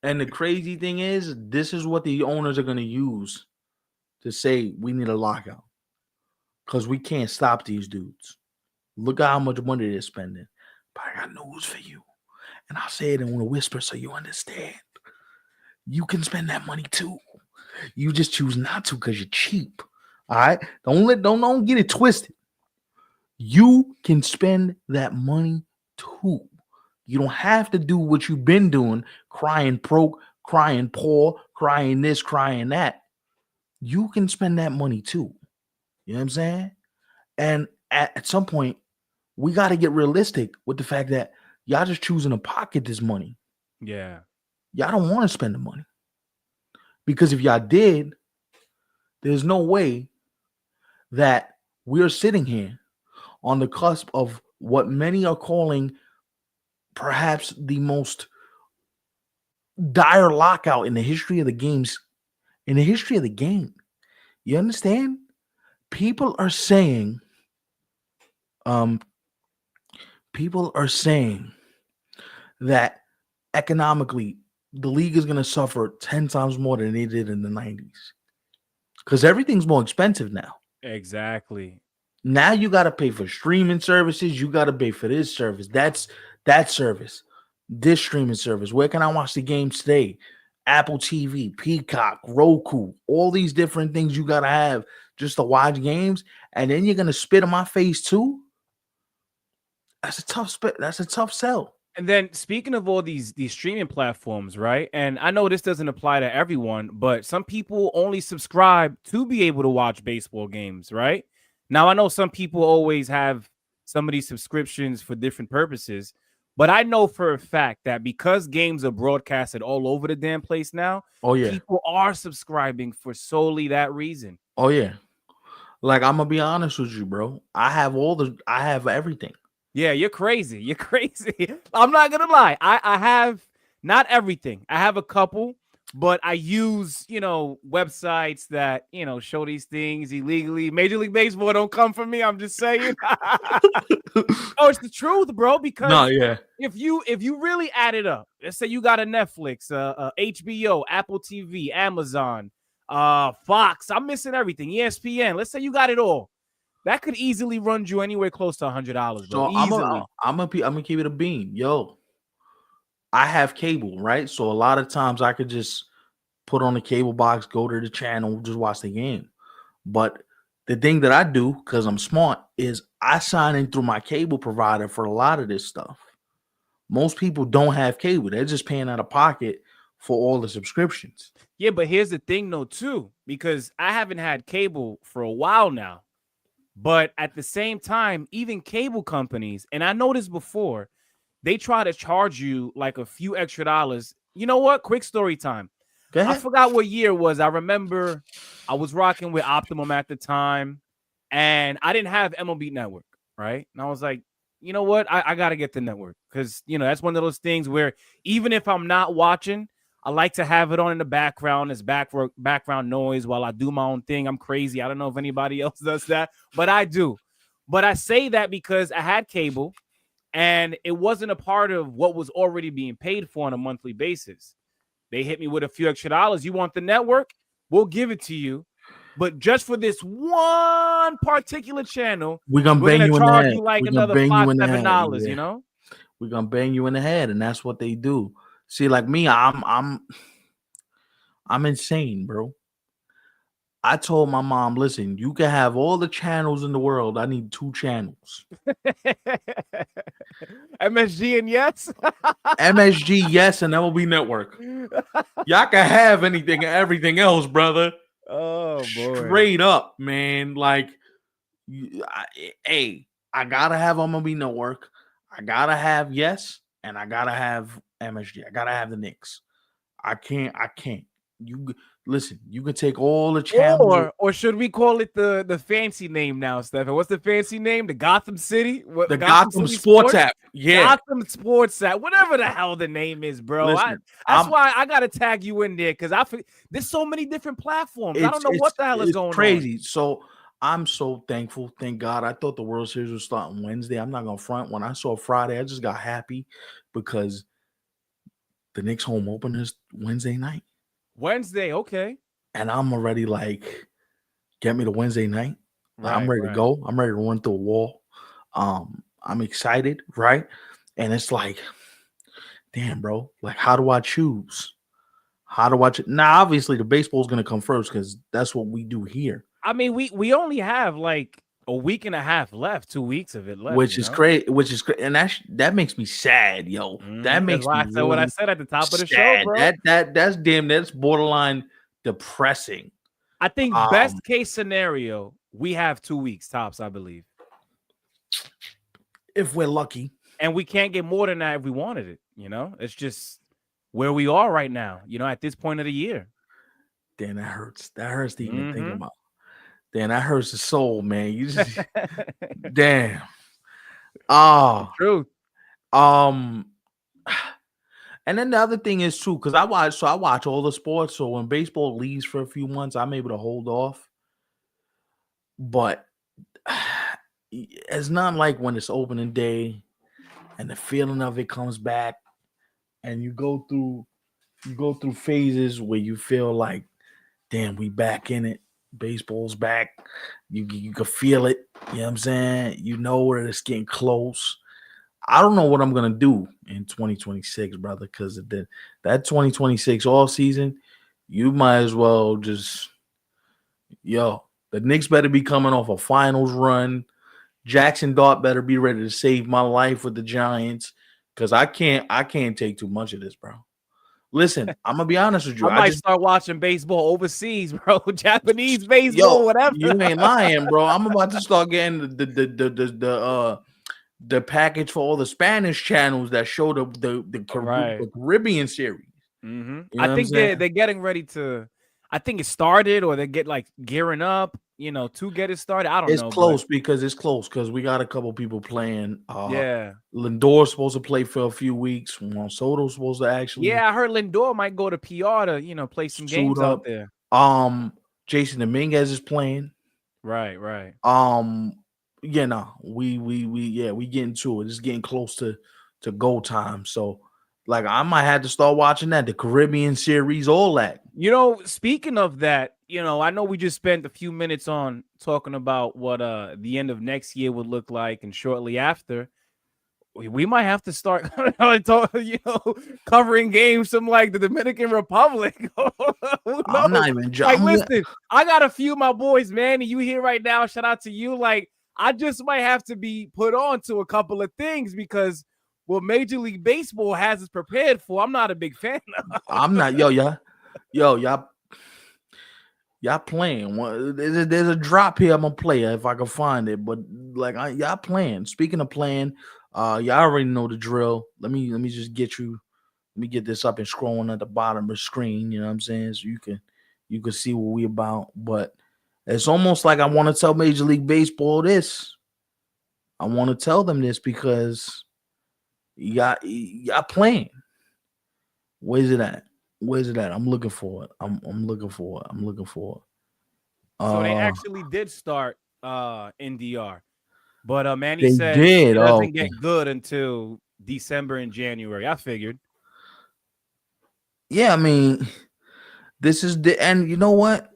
and the crazy thing is, this is what the owners are gonna use to say we need a lockout. Because we can't stop these dudes. Look at how much money they're spending. But I got news for you. And I'll say it in a whisper so you understand. You can spend that money too. You just choose not to because you're cheap. All right. Don't get it twisted. You can spend that money too. You don't have to do what you've been doing, crying broke, crying poor, crying this, crying that. You can spend that money too. You know what I'm saying? And at some point, we got to get realistic with the fact that y'all just choosing to pocket this money. Yeah. Y'all don't want to spend the money. Because if y'all did, there's no way that we're sitting here on the cusp of what many are calling perhaps the most dire lockout in the history of the games, in the history of the game. You understand? People are saying, um, people are saying that economically, the league is going to suffer 10 times more than they did in the 90s because everything's more expensive now. Exactly. Now you got to pay for streaming services. You got to pay for this service. That's that service, this streaming service. Where can I watch the games today? Apple TV, Peacock, Roku, all these different things you got to have just to watch games. And then you're going to spit in my face too. That's a tough spit. That's a tough sell. And then speaking of all these streaming platforms, right? And I know this doesn't apply to everyone, but some people only subscribe to be able to watch baseball games, right? Now I know some people always have some of these subscriptions for different purposes, but I know for a fact that because games are broadcasted all over the damn place now, Oh yeah. people are subscribing for solely that reason. Oh yeah. Like, I'm gonna be honest with you, bro. I have everything. Yeah, you're crazy. You're crazy. I'm not gonna lie. I have not everything. I have a couple, but I use, websites that, show these things illegally. Major League Baseball don't come for me. I'm just saying. Oh, it's the truth, bro. No, Because yeah. if you really add it up, let's say you got a Netflix, HBO, Apple TV, Amazon, Fox. I'm missing everything. ESPN. Let's say you got it all. That could easily run you anywhere close to $100, bro. So Easily. I'm gonna keep it a beam. Yo, I have cable, right? So a lot of times I could just put on the cable box, go to the channel, just watch the game. But the thing that I do, because I'm smart, is I sign in through my cable provider for a lot of this stuff. Most people don't have cable. They're just paying out of pocket for all the subscriptions. Yeah, but here's the thing, though, too, because I haven't had cable for a while now. But at the same time, even cable companies, and I noticed before, they try to charge you like a few extra dollars. You know what? Quick story time. Go I ahead. forgot what year it was. I remember I was rocking with Optimum at the time, and I didn't have MLB Network, right? And I was like, you know what? I got to get the network because, that's one of those things where even if I'm not watching, I like to have it on in the background as background noise while I do my own thing. I'm crazy. I don't know if anybody else does that, but I do. But I say that because I had cable and it wasn't a part of what was already being paid for on a monthly basis. They hit me with a few extra dollars. You want the network? We'll give it to you. But just for this one particular channel, We're gonna we're bang gonna you in the charge head. you like We're gonna another bang five, you in the seven head. dollars. Yeah. You know? We're gonna bang you in the head, and that's what they do. See, like me, I'm insane, bro. I told my mom, listen, you can have all the channels in the world. I need 2 channels. MSG and yes. MSG, yes, and MLB Network. Y'all can have anything and everything else, brother. Oh boy. Straight up, man. Like, hey, I gotta have MLB Network. I gotta have yes, and I gotta have MSG. I gotta have the Knicks. I can't. You listen. You can take all the channels. Or should we call it the fancy name now, Stefan? What's the fancy name? The Gotham City? What The Gotham Gotham City Sports Sports? app. Yeah. Gotham Sports app, whatever the hell the name is, bro. Listen, That's I'm. why I gotta tag you in there because there's so many different platforms. I don't know what the hell is It's going on. crazy. So I'm so thankful. Thank God. I thought the World Series was starting Wednesday. I'm not gonna front. When I saw Friday, I just got happy because the Knicks home opener is Wednesday night, Wednesday, okay. and I'm already like, get me to Wednesday night. I'm Right, ready to right. go. I'm ready to run through a wall. I'm excited, right? And it's like, damn, bro. Like, how do I choose? How do I? Now, obviously, the baseball is gonna come first because that's what we do here. I mean, we only have like a week and a half left, 2 weeks of it left, Which you is know. great, and that makes me sad, yo. That That's makes why me I said what I really said at the top of the show, sad. bro. That's borderline depressing. I think Um, best case scenario, we have 2 weeks tops, I believe. if we're lucky, And we can't get more than that if we wanted it, you know? It's just where we are right now, you know, at this point of the year. then that hurts. That hurts to even think Mm-hmm. about. Then that hurts the soul, man. You just damn. The Ah, truth. um, and then the other thing is too, because I watch all the sports. So when baseball leaves for a few months, I'm able to hold off. But it's not like when it's opening day and the feeling of it comes back, and you go through phases where you feel like, damn, we back in it. Baseball's back. You can feel it. You know what I'm saying? You know that it's getting close. I don't know what I'm gonna do in 2026, brother, because that 2026 all season, you might as well just the Knicks better be coming off a finals run. Jackson Dart better be ready to save my life with the Giants because I can't take too much of this, bro. Listen, I'm gonna be honest with you. I might start watching baseball overseas, bro. Japanese Yo, baseball, whatever. you ain't lying, bro. I'm about to start getting the package for all the Spanish channels that show Right. the Caribbean series. Mm-hmm. You I know what I'm think saying? they're getting ready to. I think it started, or they get like gearing up, you know, to get it started. I don't It's know, but close because we got a couple people playing. yeah, Lindor's supposed to play for a few weeks. Juan Soto's supposed to actually yeah. I heard Lindor might go to PR to, you know, play some suit games out up. there. Jason Dominguez is playing. Right, right. Yeah, no, we getting to it. It's getting close to go time. So, like, I might have to start watching that, the Caribbean series, all that. You know, speaking of that, you know, I know we just spent a few minutes on talking about what the end of next year would look like, and shortly after, we might have to start, you know, covering games from like the Dominican Republic. Who I'm knows? not even. Like, listen, I got a few of my boys, man, and you here right now. Shout out to you. Like, I just might have to be put on to a couple of things because what Major League Baseball has us prepared for, I'm not a big fan of. I'm not. Y'all playing. There's a drop here. I'm gonna play it if I can find it. But like, y'all playing. Speaking of playing, y'all already know the drill. Let me just get you. Let me get this up and scrolling at the bottom of the screen. You know what I'm saying? So you can see what we about. But it's almost like I want to tell Major League Baseball this. I want to tell them this because y'all playing. Where's it at? Where's it at? I'm looking for it. I'm looking for it. I'm looking for it. So they Uh, actually did start in DR. But Manny they said did. it Oh, doesn't get good until December and January. I figured. yeah. I mean, this is and you know what?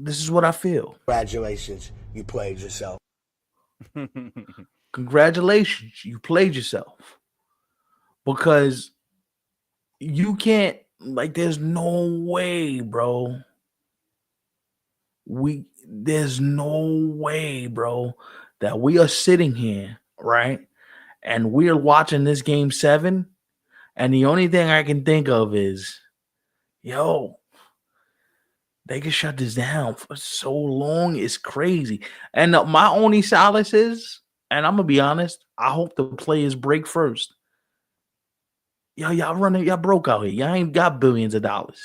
this is what I feel. Congratulations, you played yourself. Congratulations, you played yourself. Because you can't, like, there's no way, bro. There's no way, bro, that we are sitting here, right? And we're watching this game 7. And the only thing I can think of is, yo, they can shut this down for so long. It's crazy. And my only solace is, and I'm going to be honest, I hope the players break first. Y'all broke out here. Y'all ain't got billions of dollars.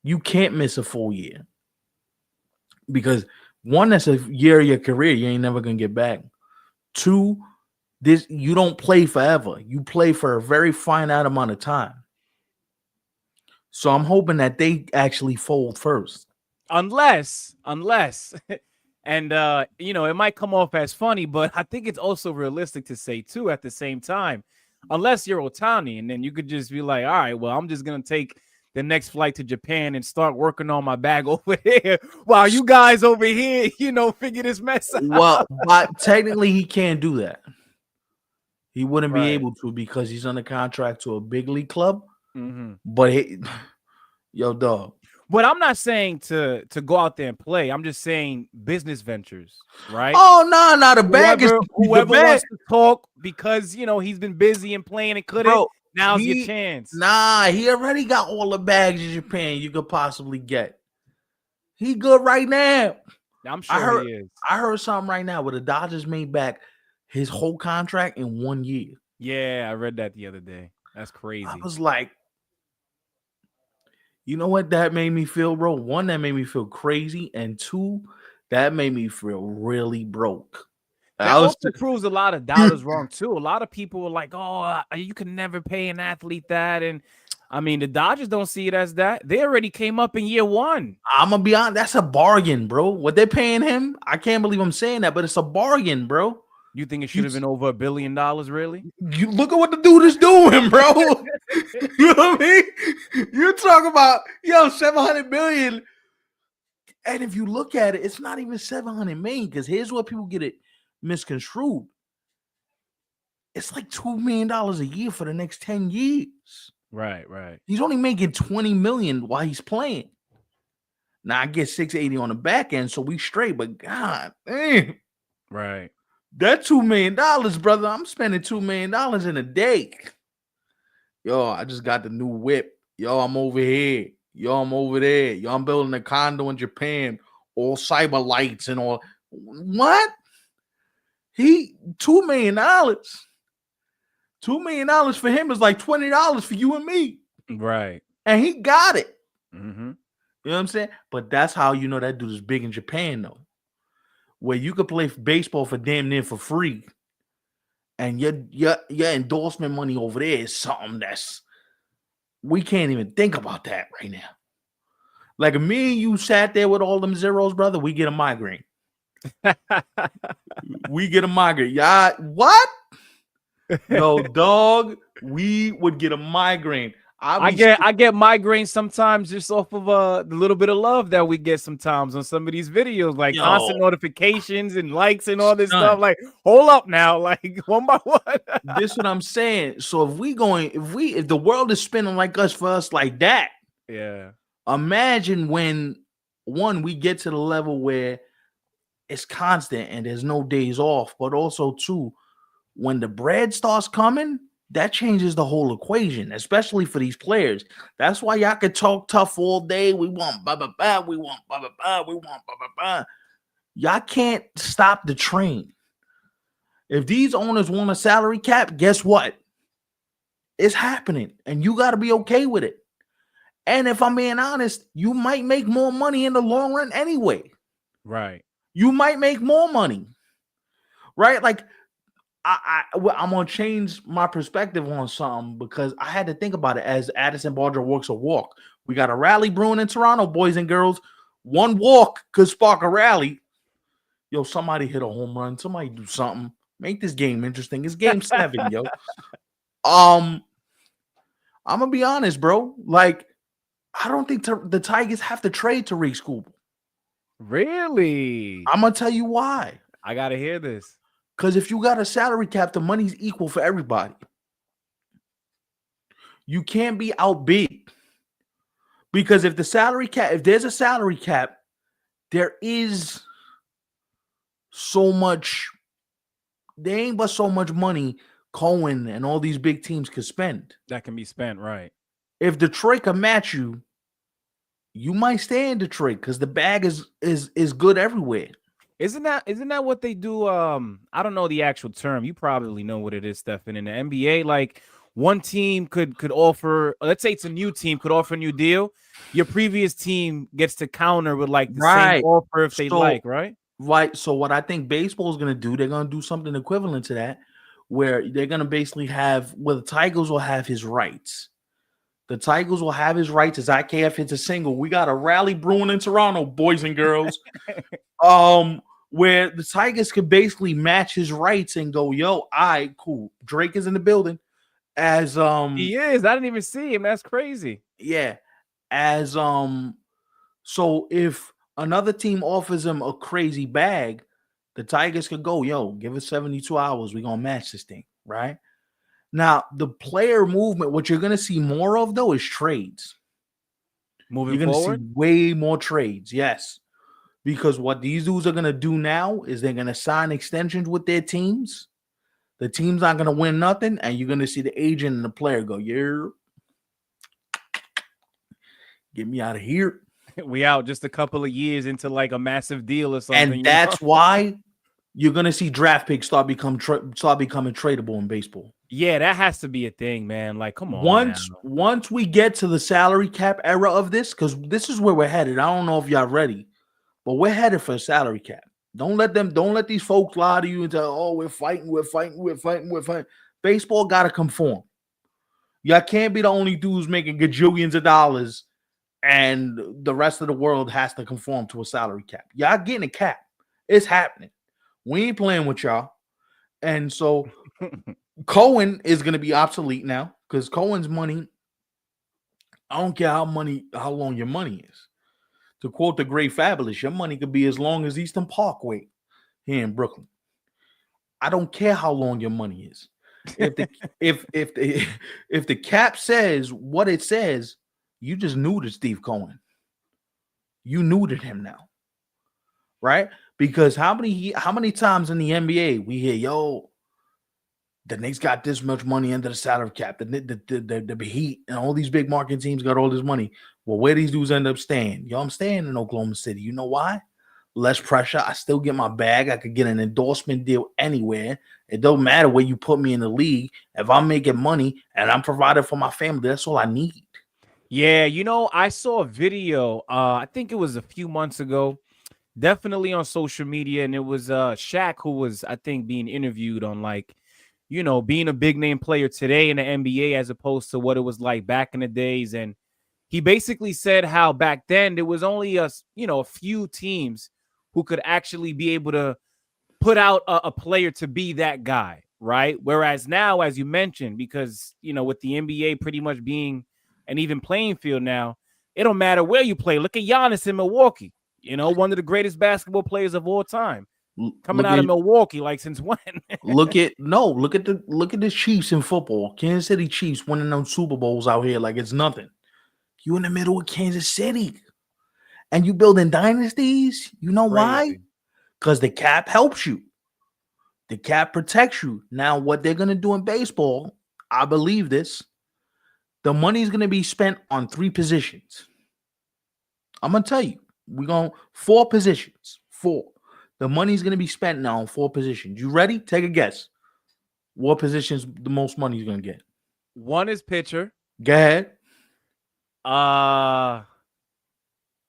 You can't miss a full year. Because one, that's a year of your career you ain't never gonna get back. 2, this, you don't play forever. You play for a very finite amount of time. So I'm hoping that they actually fold first. unless and it might come off as funny, but I think it's also realistic to say too at the same time, unless you're Otani, and then you could just be like, all right, well, I'm just gonna take the next flight to Japan and start working on my bag over here while you guys over here, figure this mess out. Well, but technically he can't do that. He wouldn't be Right. able to because he's under contract to a big league club. Mm-hmm. But yo, dog. But I'm not saying to go out there and play. I'm just saying business ventures, right? Oh no, the bag is whoever the bag. wants to talk because he's been busy and playing and couldn't. Bro, now's your chance. Nah, he already got all the bags in Japan you could possibly get. He good right now. I'm sure he is. I heard something right now where the Dodgers made back his whole contract in 1 year. Yeah, I read that the other day. That's crazy. I was like, you know what that made me feel, bro? 1, that made me feel crazy, and 2, that made me feel really broke. That also proves a lot of doubters wrong too. A lot of people were like, "Oh, you can never pay an athlete that," and I mean, the Dodgers don't see it as that. They already came up in year 1. I'm gonna be honest, that's a bargain, bro. What they're paying him, I can't believe I'm saying that, but it's a bargain, bro. You think it should have been over $1 billion, really? You look at what the dude is doing, bro. You know what I mean? You're talking about 700 million, and if you look at it, it's not even 700 million. Because here's what people get it misconstrued. It's like $2 million a year for the next 10 years. Right. He's only making 20 million while he's playing. Now I get 680 on the back end, so we straight. But God damn, right. That $2 million, brother. I'm spending $2 million in a day. Yo, I just got the new whip. Yo, I'm over here. Yo, I'm over there. Yo, I'm building a condo in Japan. All cyber lights and all. What? $2 million. $2 million for him is like $20 for you and me. Right. And he got it. Mm-hmm. You know what I'm saying? But that's how you know that dude is big in Japan, though. Where you could play baseball for damn near for free. And your endorsement money over there is something that's, we can't even think about that right now. Like if me and you sat there with all them zeros, brother, we get a migraine. We get a migraine. Yeah, what? No, dog, we would get a migraine. I get migraines sometimes just off of the little bit of love that we get sometimes on some of these videos, like constant notifications and likes and all this stuff. Like, hold up now, like one by one. This is what I'm saying. So if the world is spinning like us for us like that, yeah. Imagine when we get to the level where it's constant and there's no days off, but also 2, when the bread starts coming, that changes the whole equation, especially for these players. That's why y'all can talk tough all day. We want blah, blah, blah. We want blah, blah, blah. We want blah, blah, blah. Y'all can't stop the train. If these owners want a salary cap, guess what? It's happening, and you got to be okay with it. And if I'm being honest, you might make more money in the long run anyway. Right. You might make more money. Right? Like, I'm gonna change my perspective on something because I had to think about it as Addison Barger walks a walk. We got a rally brewing in Toronto, boys and girls. One walk could spark a rally. Yo, somebody hit a home run. Somebody do something. Make this game interesting. It's game 7, yo. I'm gonna be honest, bro. Like, I don't think the Tigers have to trade Tariq Skubal. Really? I'm gonna tell you why. I gotta hear this. Because if you got a salary cap, the money's equal for everybody. You can't be outbid. Because if there's a salary cap, there is so much, there ain't but so much money Cohen and all these big teams could spend. That can be spent, right? If Detroit can match you, you might stay in Detroit because the bag is good everywhere. Isn't that what they do? I don't know the actual term. You probably know what it is, Stefan. In the NBA, like one team could offer, let's say it's a new team, could offer a new deal. Your previous team gets to counter with like the same Right. offer if they So- like, right? Right. So what I think baseball is going to do, they're going to do something equivalent to that, where they're going to basically have, the Tigers will have his rights. The Tigers will have his rights as IKF hits a single. We got a rally brewing in Toronto, boys and girls. Where the Tigers could basically match his rights and go, yo, all right, cool. Drake is in the building. As He is. I didn't even see him. That's crazy. yeah. As so if another team offers him a crazy bag, the Tigers could go, yo, give us 72 hours. We're gonna match this thing, right? Now, the player movement, what you're gonna see more of though is trades. Moving You're gonna forward, see way more trades, yes. Because what these dudes are gonna do now is they're gonna sign extensions with their teams. The team's not gonna win nothing, and you're gonna see the agent and the player go, yeah, get me out of here. we out just a couple of years into like a massive deal or something. And that's why you're gonna see draft picks start becoming tradable in baseball. Yeah, that has to be a thing, man. Like, come on. Once we get to the salary cap era of this, because this is where we're headed. I don't know if y'all ready, but we're headed for a salary cap. Don't let these folks lie to you and tell, oh, we're fighting. Baseball gotta conform. Y'all can't be the only dudes making gajillions of dollars, and the rest of the world has to conform to a salary cap. Y'all getting a cap. It's happening. We ain't playing with y'all. And so Cohen is going to be obsolete now because Cohen's money, I don't care how long your money is. To quote the great Fabulous, your money could be as long as Eastern Parkway here in Brooklyn. I don't care how long your money is. If the if the cap says what it says, you just neutered Steve Cohen. You neutered him now, right? Because how many times in the NBA we hear, yo, the Knicks got this much money under the salary cap, the Heat and all these big market teams got all this money. Well, where these dudes end up staying? Yo, I'm staying in Oklahoma City. You know why? Less pressure. I still get my bag. I could get an endorsement deal anywhere. It don't matter where you put me in the league. If I'm making money and I'm providing for my family, that's all I need. Yeah, I saw a video. I think it was a few months ago, definitely on social media, and it was Shaq who was, I think, being interviewed on like, being a big name player today in the NBA as opposed to what it was like back in the days. And he basically said how back then there was only a few teams who could actually be able to put out a player to be that guy, right? Whereas now, as you mentioned, because with the NBA pretty much being an even playing field now, it don't matter where you play. Look at Giannis in Milwaukee, one of the greatest basketball players of all time, coming out of Milwaukee. Like, since when? look at the Chiefs in football. Kansas City Chiefs winning those Super Bowls out here like it's nothing. You in the middle of Kansas City, and you building dynasties. You know why? Because the cap helps you. The cap protects you. Now, what they're gonna do in baseball, I believe this. The money is gonna be spent on 3 positions. I'm gonna tell you, we're going 4 positions. 4. The money is gonna be spent now on 4 positions. You ready? Take a guess. What positions the most money is gonna get? One is pitcher. Go ahead.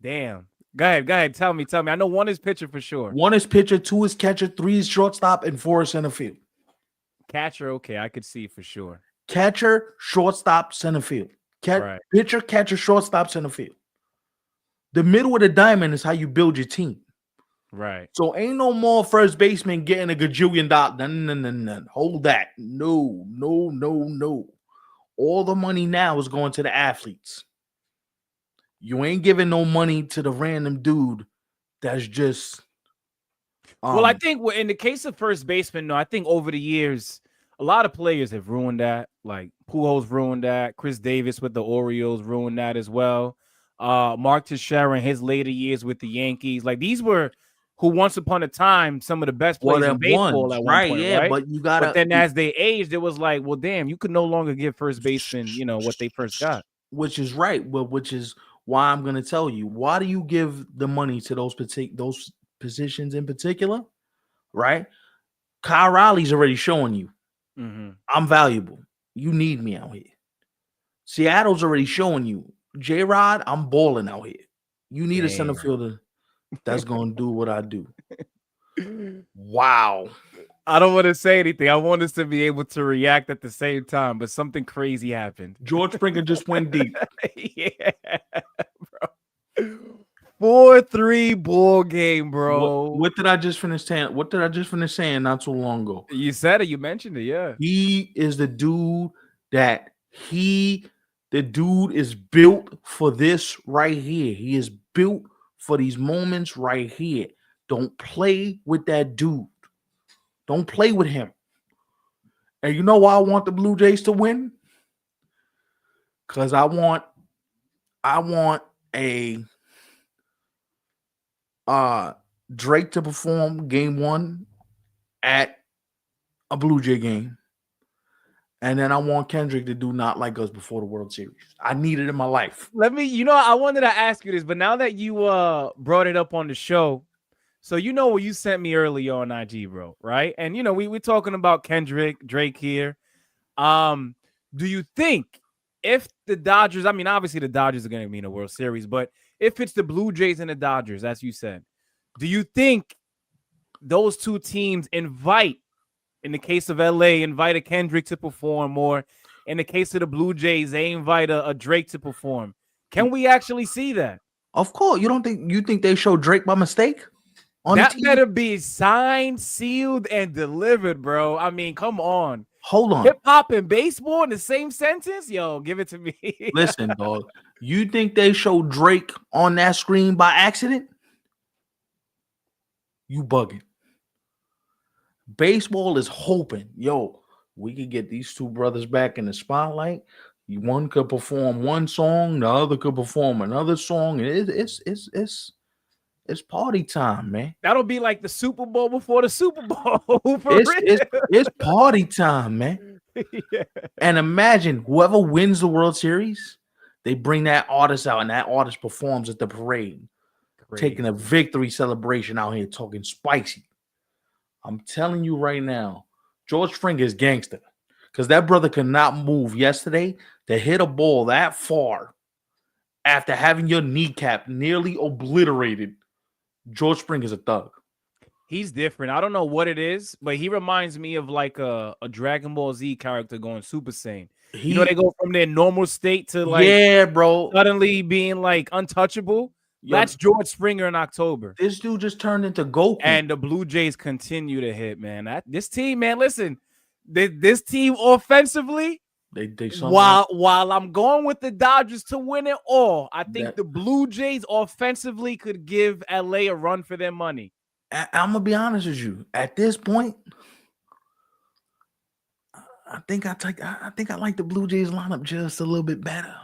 Damn. Go ahead. Tell me. I know one is pitcher for sure. 1 is pitcher, 2 is catcher, 3 is shortstop, and 4 is center field. Catcher, okay, I could see for sure. Catcher, shortstop, center field. Right. Pitcher, catcher, shortstop, center field. The middle of the diamond is how you build your team. Right. So ain't no more first baseman getting a gajillion dollars. No. Hold that. No. All the money now is going to the athletes. You ain't giving no money to the random dude that's just. Well, I think in the case of first baseman, no, I think over the years, a lot of players have ruined that. Like Pujols ruined that. Chris Davis with the Orioles ruined that as well. Mark Teixeira in his later years with the Yankees. Like these were who once upon a time some of the best players in baseball at one right? point, Yeah, right? but you gotta. But then as they aged, it was like, well, damn, you could no longer give first baseman, what they first got. Which is right. Well, which is why I'm gonna tell you. Why do you give the money to those positions in particular? Right? Kyle Riley's already showing you I'm valuable. You need me out here. Seattle's already showing you J-Rod, I'm balling out here. You need a center fielder that's gonna do what I do. Wow. I don't want to say anything. I want us to be able to react at the same time, but something crazy happened. George Springer just went deep. Yeah, bro. 4-3 ball game, bro. What did I just finish saying? What did I just finish saying not too long ago? You said it. You mentioned it. Yeah. He is the dude that the dude is built for this right here. He is built for these moments right here. Don't play with that dude. Don't play with him. And you know why I want the Blue Jays to win? Because I want a Drake to perform game 1 at a Blue Jay game. And then I want Kendrick to do Not Like Us before the World Series. I need it in my life. I wanted to ask you this, but now that you brought it up on the show, so what you sent me earlier on IG, bro, right? And we're talking about Kendrick, Drake here. Do you think if the Dodgers, I mean, obviously the Dodgers are going to be in the World Series, but if it's the Blue Jays and the Dodgers, as you said, do you think those two teams invite, in the case of LA, invite a Kendrick to perform, or in the case of the Blue Jays, they invite a Drake to perform? Can we actually see that? Of course. You think they show Drake by mistake? That better be signed, sealed, and delivered, bro. I mean, come on. Hold on. Hip hop and baseball in the same sentence? Yo, give it to me. Listen, dog. You think they show Drake on that screen by accident? You bugging. Baseball is hoping, we could get these two brothers back in the spotlight. One could perform one song, the other could perform another song. It's party time, man. That'll be like the Super Bowl before the Super Bowl. It's party time, man. Yeah. And imagine whoever wins the World Series, they bring that artist out, and that artist performs at the parade, taking a victory celebration out here, talking spicy. I'm telling you right now, George Springer is gangster, because that brother could not move yesterday to hit a ball that far after having your kneecap nearly obliterated. George Springer is a thug. He's different. I don't know what it is, but he reminds me of like a Dragon Ball Z character going Super Saiyan. They go from their normal state to suddenly being like untouchable. That's George Springer in October. This dude just turned into Goku. And the Blue Jays continue to hit, man. This team, man, listen, this team offensively, while I'm going with the Dodgers to win it all, I think the Blue Jays offensively could give LA a run for their money. I'm gonna be honest with you. At this point, I think I like the Blue Jays lineup just a little bit better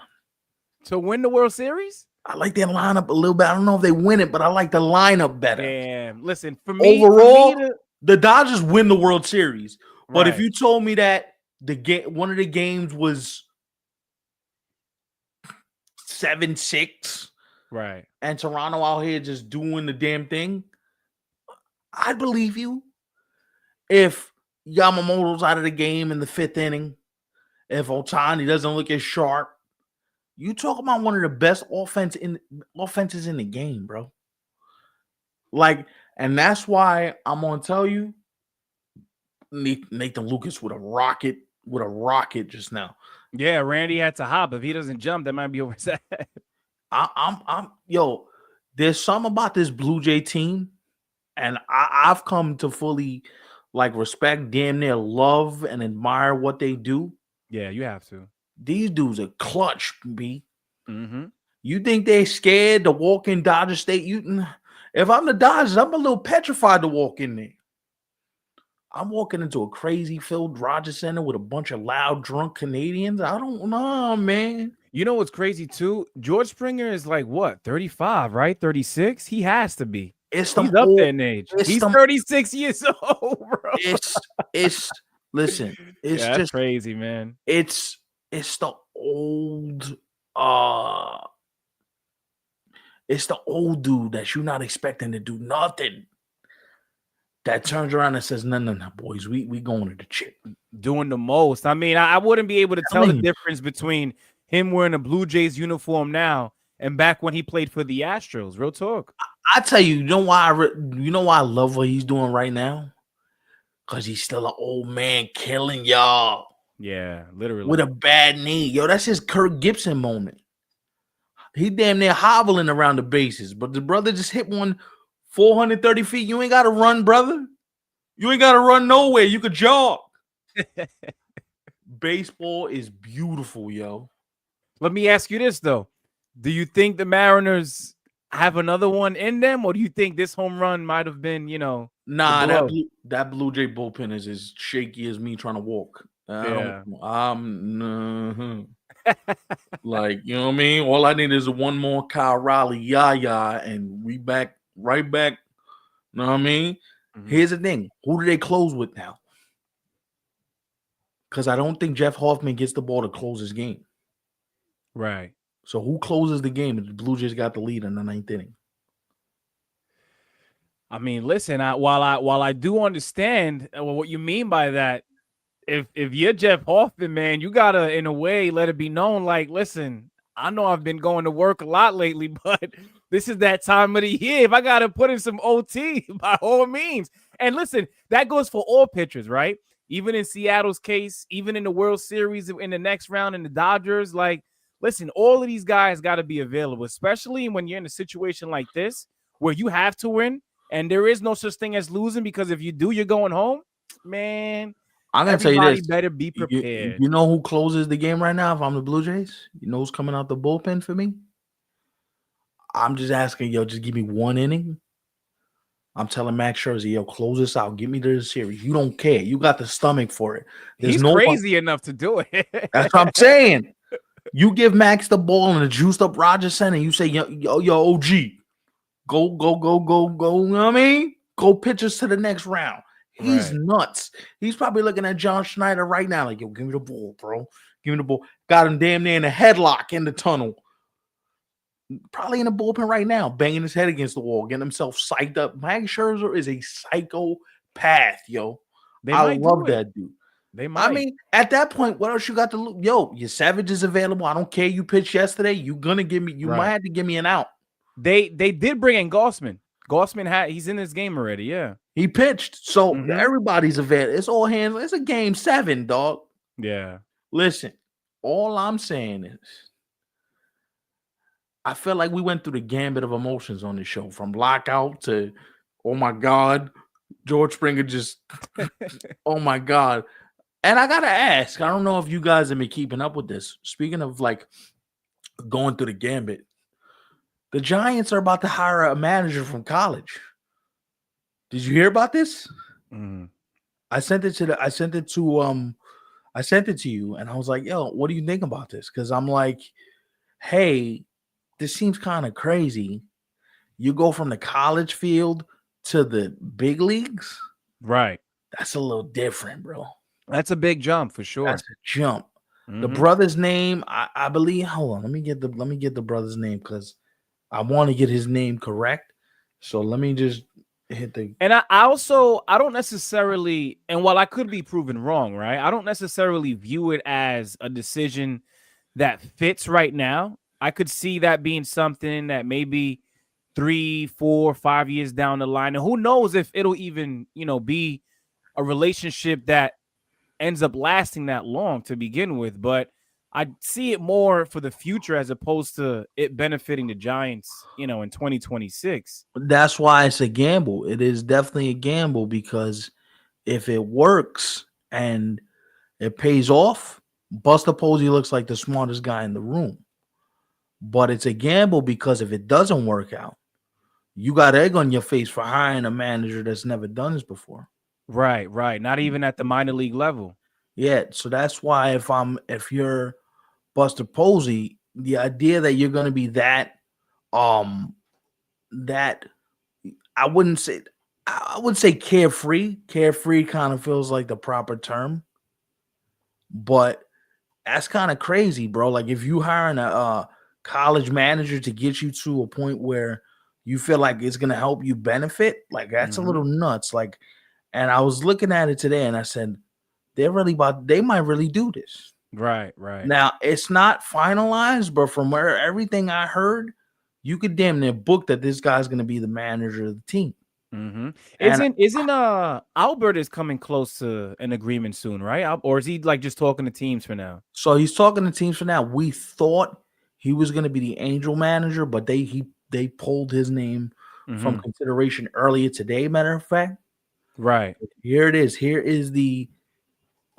to win the World Series. I like their lineup a little bit. I don't know if they win it, but I like the lineup better. Damn. Listen, for me, overall, the Dodgers win the World Series. But if you told me that one of the games was 7-6, right, and Toronto out here just doing the damn thing, I'd believe you. If Yamamoto's out of the game in the 5th inning, if Ohtani doesn't look as sharp, you talk about one of the best offenses in the game, bro. And that's why I'm gonna tell you, Nathan Lucas with a rocket just now. Yeah, Randy had to hop. If he doesn't jump, that might be over his head. There's something about this Blue Jay team, and I've come to fully respect, damn near love and admire what they do. Yeah, you have to. These dudes are clutch, B. Mm-hmm. You think they're scared to walk in Dodger Stadium? If I'm the Dodgers, I'm a little petrified to walk in there. I'm walking into a crazy filled Rogers Center with a bunch of loud, drunk Canadians. I don't know, man. You know what's crazy too? George Springer is like what, 35, right? 36? He has to be. It's He's them up there old. in age. It's He's them. 36 years old, bro. It's. Listen. It's Yeah, that's just crazy, man. It's the old. It's the old dude that you're not expecting to do nothing. That turns around and says, no, boys, we going to the chip. Doing the most. I mean, I wouldn't be able to tell the difference between him wearing a Blue Jays uniform now and back when he played for the Astros. Real talk. I tell you, you know why I love what he's doing right now? Because he's still an old man killing y'all. Yeah, literally. With a bad knee. Yo, that's his Kirk Gibson moment. He damn near hobbling around the bases, but the brother just hit one 430 feet. You ain't got to run, brother. You ain't got to run nowhere. You could jog. Baseball is beautiful, yo. Let me ask you this, though. Do you think the Mariners have another one in them, or do you think this home run might have been, Nah, that Blue Jay bullpen is as shaky as me trying to walk. Like, you know what I mean? All I need is one more Kyle Riley, and we right back. You know what I mean? Mm-hmm. Here's the thing. Who do they close with now? Because I don't think Jeff Hoffman gets the ball to close his game. Right. So who closes the game if the Blue Jays got the lead in the ninth inning? I mean, listen, while I do understand what you mean by that, if you're Jeff Hoffman, man, you gotta, in a way, let it be known, like, listen, I know I've been going to work a lot lately, but this is that time of the year. If I gotta put in some OT, by all means. And listen, that goes for all pitchers, right? Even in Seattle's case, even in the World Series in the next round in the Dodgers, like, listen, all of these guys got to be available, especially when you're in a situation like this where you have to win and there is no such thing as losing, because if you do, you're going home, man. I'm gonna tell you this: better be prepared. You know who closes the game right now? If I'm the Blue Jays, you know who's coming out the bullpen for me? I'm just asking, yo, just give me one inning. I'm telling Max Scherzer, yo, close this out. Get me to the series. You don't care. You got the stomach for it. He's crazy enough to do it. That's what I'm saying. You give Max the ball in a juiced up Rogers Center. You say, yo, OG, go. You know what I mean? Go pitch us to the next round. He's nuts. He's probably looking at John Schneider right now, like, yo, give me the ball, bro. Give me the ball. Got him damn near in a headlock in the tunnel. Probably in the bullpen right now, banging his head against the wall, getting himself psyched up. Max Scherzer is a psychopath, yo. I love that dude. They might. I mean, at that point, what else you got to lose? Yo, your Savage is available. I don't care. You pitched yesterday. You gonna give me? You might have to give me an out. They did bring in Gossman. He's in this game already. Yeah, he pitched. So everybody's available. It's all hands. It's a game 7, dog. Yeah. Listen, all I'm saying is, I feel like we went through the gambit of emotions on this show, from lockout to, oh my God, George Springer just, oh my God. And I got to ask, I don't know if you guys have been keeping up with this. Speaking of like going through the gambit, the Giants are about to hire a manager from college. Did you hear about this? Mm-hmm. I sent it to you, and I was like, yo, what do you think about this? Because I'm like, hey, this seems kind of crazy. You go from the college field to the big leagues. Right. That's a little different, bro. That's a big jump for sure. That's a jump. Mm-hmm. The brother's name, I believe. Hold on, let me get the brother's name, because I want to get his name correct. So let me just hit the. And I don't necessarily, and while I could be proven wrong, right? I don't necessarily view it as a decision that fits right now. I could see that being something that maybe 3, 4, 5 years down the line, and who knows if it'll even, be a relationship that ends up lasting that long to begin with. But I see it more for the future as opposed to it benefiting the Giants, in 2026. That's why it's a gamble. It is definitely a gamble, because if it works and it pays off, Buster Posey looks like the smartest guy in the room. But it's a gamble, because if it doesn't work out, you got egg on your face for hiring a manager that's never done this before. Right, right. Not even at the minor league level. Yeah, so that's why if you're Buster Posey, the idea that you're going to be um that I wouldn't say I would say carefree. Carefree kind of feels like the proper term, but that's kind of crazy, bro. Like if you hiring a college manager to get you to a point where you feel like it's gonna help you benefit, like that's a Mhm. little nuts. Like, and I was looking at it today, and I said they might really do this. Right, right. Now it's not finalized, but from where everything I heard, you could damn near book that this guy's gonna be the manager of the team. Mm-hmm. And Isn't Albert is coming close to an agreement soon, right? Or is he like just talking to teams for now? so he's talking to teams for now. We thought he was going to be the Angel manager, but they pulled his name from Mm-hmm. consideration earlier today. Matter of fact, Right. here it is. Here is the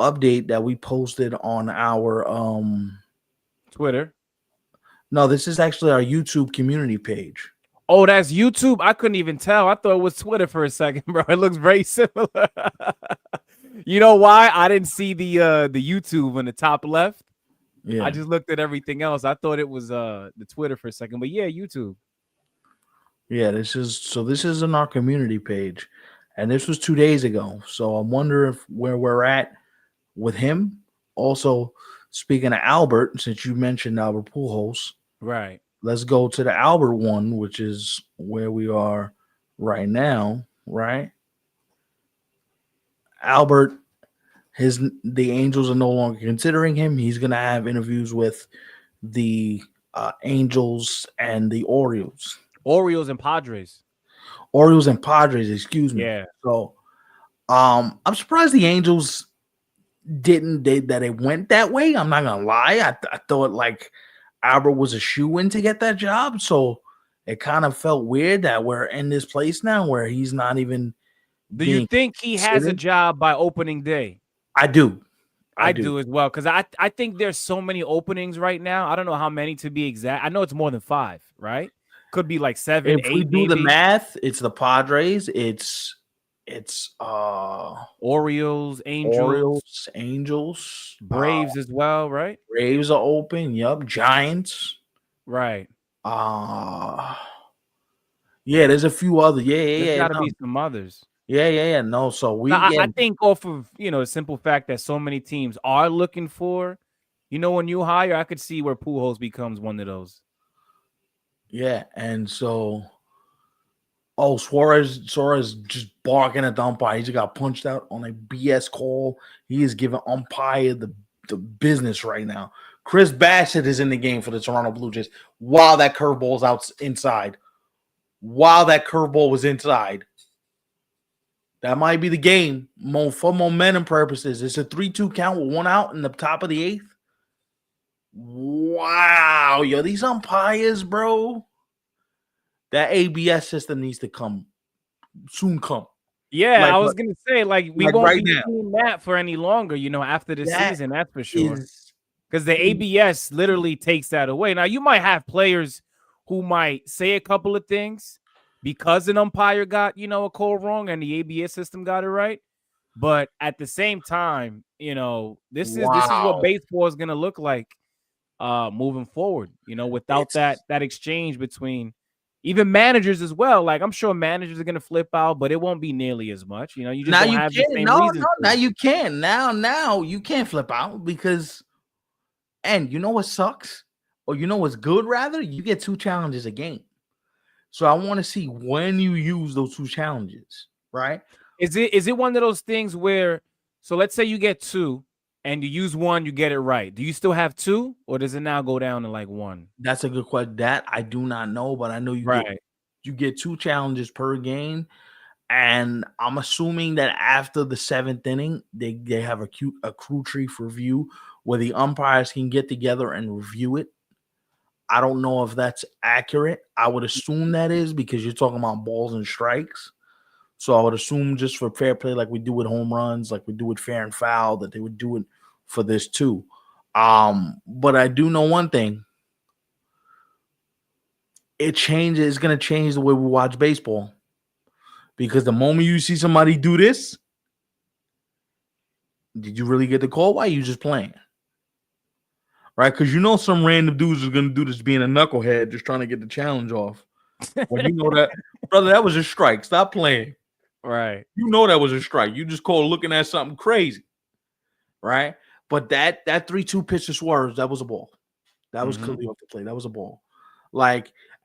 update that we posted on our Twitter. no, this is actually our YouTube community page. Oh, that's YouTube. I couldn't even tell. I thought it was Twitter for a second, bro. It looks very similar. You know why? I didn't see the YouTube on the top left. Yeah, I just looked at everything else. I thought it was the Twitter for a second, but yeah, YouTube. yeah. This is in our community page, and this was 2 days ago. So I wonder if where we're at with him. Also, speaking of Albert, since you mentioned Albert Pujols, Right. let's go to the Albert one, which is where we are right now, right? Albert, the Angels are no longer considering him. He's gonna have interviews with the Angels and the Orioles. Orioles and Padres. Orioles and Padres, excuse me. Yeah. So I'm surprised the Angels that it went that way. I'm not gonna lie. I thought like Albert was a shoe-in to get that job. So it kind of felt weird that we're in this place now where he's not even Do you being think he has a considered. job by opening day? I do. I do as well, because I think there's so many openings right now. I don't know how many to be exact. I know it's more than 5, right? Could be like 7, If we 8, do the maybe. math, it's the Padres, it's Orioles, Angels, Orioles, Angels, Braves as well, right? Braves are open. Yup, Giants. Right. Uh yeah, there's a few other. Yeah, There's yeah, yeah. got to No. be some others. Yeah. No, so Now, we I get think off of the simple fact that so many teams are looking for, a new hire. I could see where Pujols becomes one of those. yeah, and so Suarez just barking at the umpire. He just got punched out on a BS call. He is giving umpire the business right now. Chris Bassett is in the game for the Toronto Blue Jays while that curveball's out inside. While that curveball was inside. That might be the game for momentum purposes. It's a 3-2 count with 1 out in the top of the 8th. Wow, yo, these umpires, bro. That ABS system needs to soon. Yeah, Like I was gonna say, like, we like won't right be now. seeing that for any longer, after the That season, that's for sure. is Because the ABS literally takes that away. Now, you might have players who might say a couple of things because an umpire got, a call wrong and the ABS system got it right. But at the same time, this is what wow. baseball is gonna look like moving forward, without It's that exchange between even managers as well. Like, I'm sure managers are gonna flip out, but it won't be nearly as much. You just now don't you have the can't. same No, reasons now to. you can. Now you can't flip out because and you know what sucks? Or you know what's good rather? You get 2 challenges a game. So I want to see when you use those 2 challenges, right? Is it one of those things where, so let's say you get 2 and you use 1, you get it right. Do you still have 2, or does it now go down to like 1? That's a good question. That I do not know, but I know Right. you get 2 challenges per game. And I'm assuming that after the 7th inning, they have a crew chief review where the umpires can get together and review it. I don't know if that's accurate. I would assume that is because you're talking about balls and strikes. So I would assume just for fair play, like we do with home runs, like we do with fair and foul, that they would do it for this too. But I do know one thing. It's going to change the way we watch baseball. Because the moment you see somebody do this, did you really get the call? Why are you just playing? Right? Because some random dudes is going to do this being a knucklehead, just trying to get the challenge off. Well, that, brother, that was a strike. Stop playing. Right. That was a strike. You just called looking at something crazy. Right? But that 3-2 pitch to Suarez, that was a ball. That was clearly off the plate. That was a ball.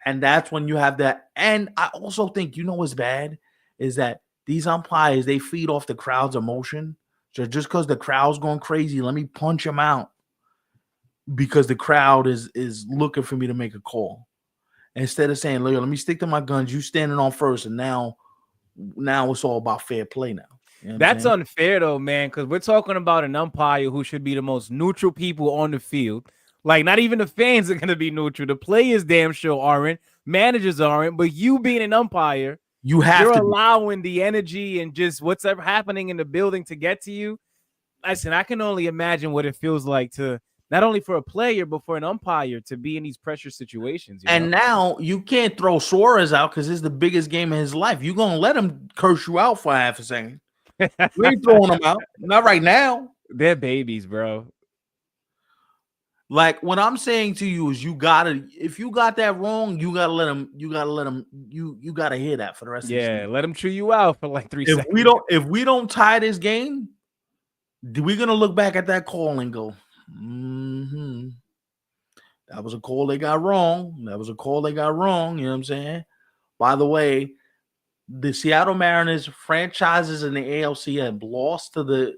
And that's when you have that. And I also think, what's bad is that these umpires, they feed off the crowd's emotion. So just because the crowd's going crazy, let me punch them out because the crowd is looking for me to make a call. Instead of saying, let me stick to my guns, you standing on first, and now it's all about fair play now. That's unfair though, man, because we're talking about an umpire who should be the most neutral people on the field. Like, not even the fans are going to be neutral. The players damn sure aren't. Managers aren't. But you being an umpire, you're allowing the energy and just what's ever happening in the building to get to you. Listen, I can only imagine what it feels like to not only for a player, but for an umpire to be in these pressure situations. Now you can't throw Suarez out because it's the biggest game of his life. You're going to let him curse you out for half a second. We ain't throwing him out. Not right now. They're babies, bro. Like, what I'm saying to you is if you got that wrong, you gotta let him, you gotta hear that for the rest of the season. Yeah, let him chew you out for like 3 seconds. If we don't tie this game, we're gonna look back at that call and go, that was a call they got wrong. You know what I'm saying? By the way, the Seattle Mariners franchises in the ALC have lost to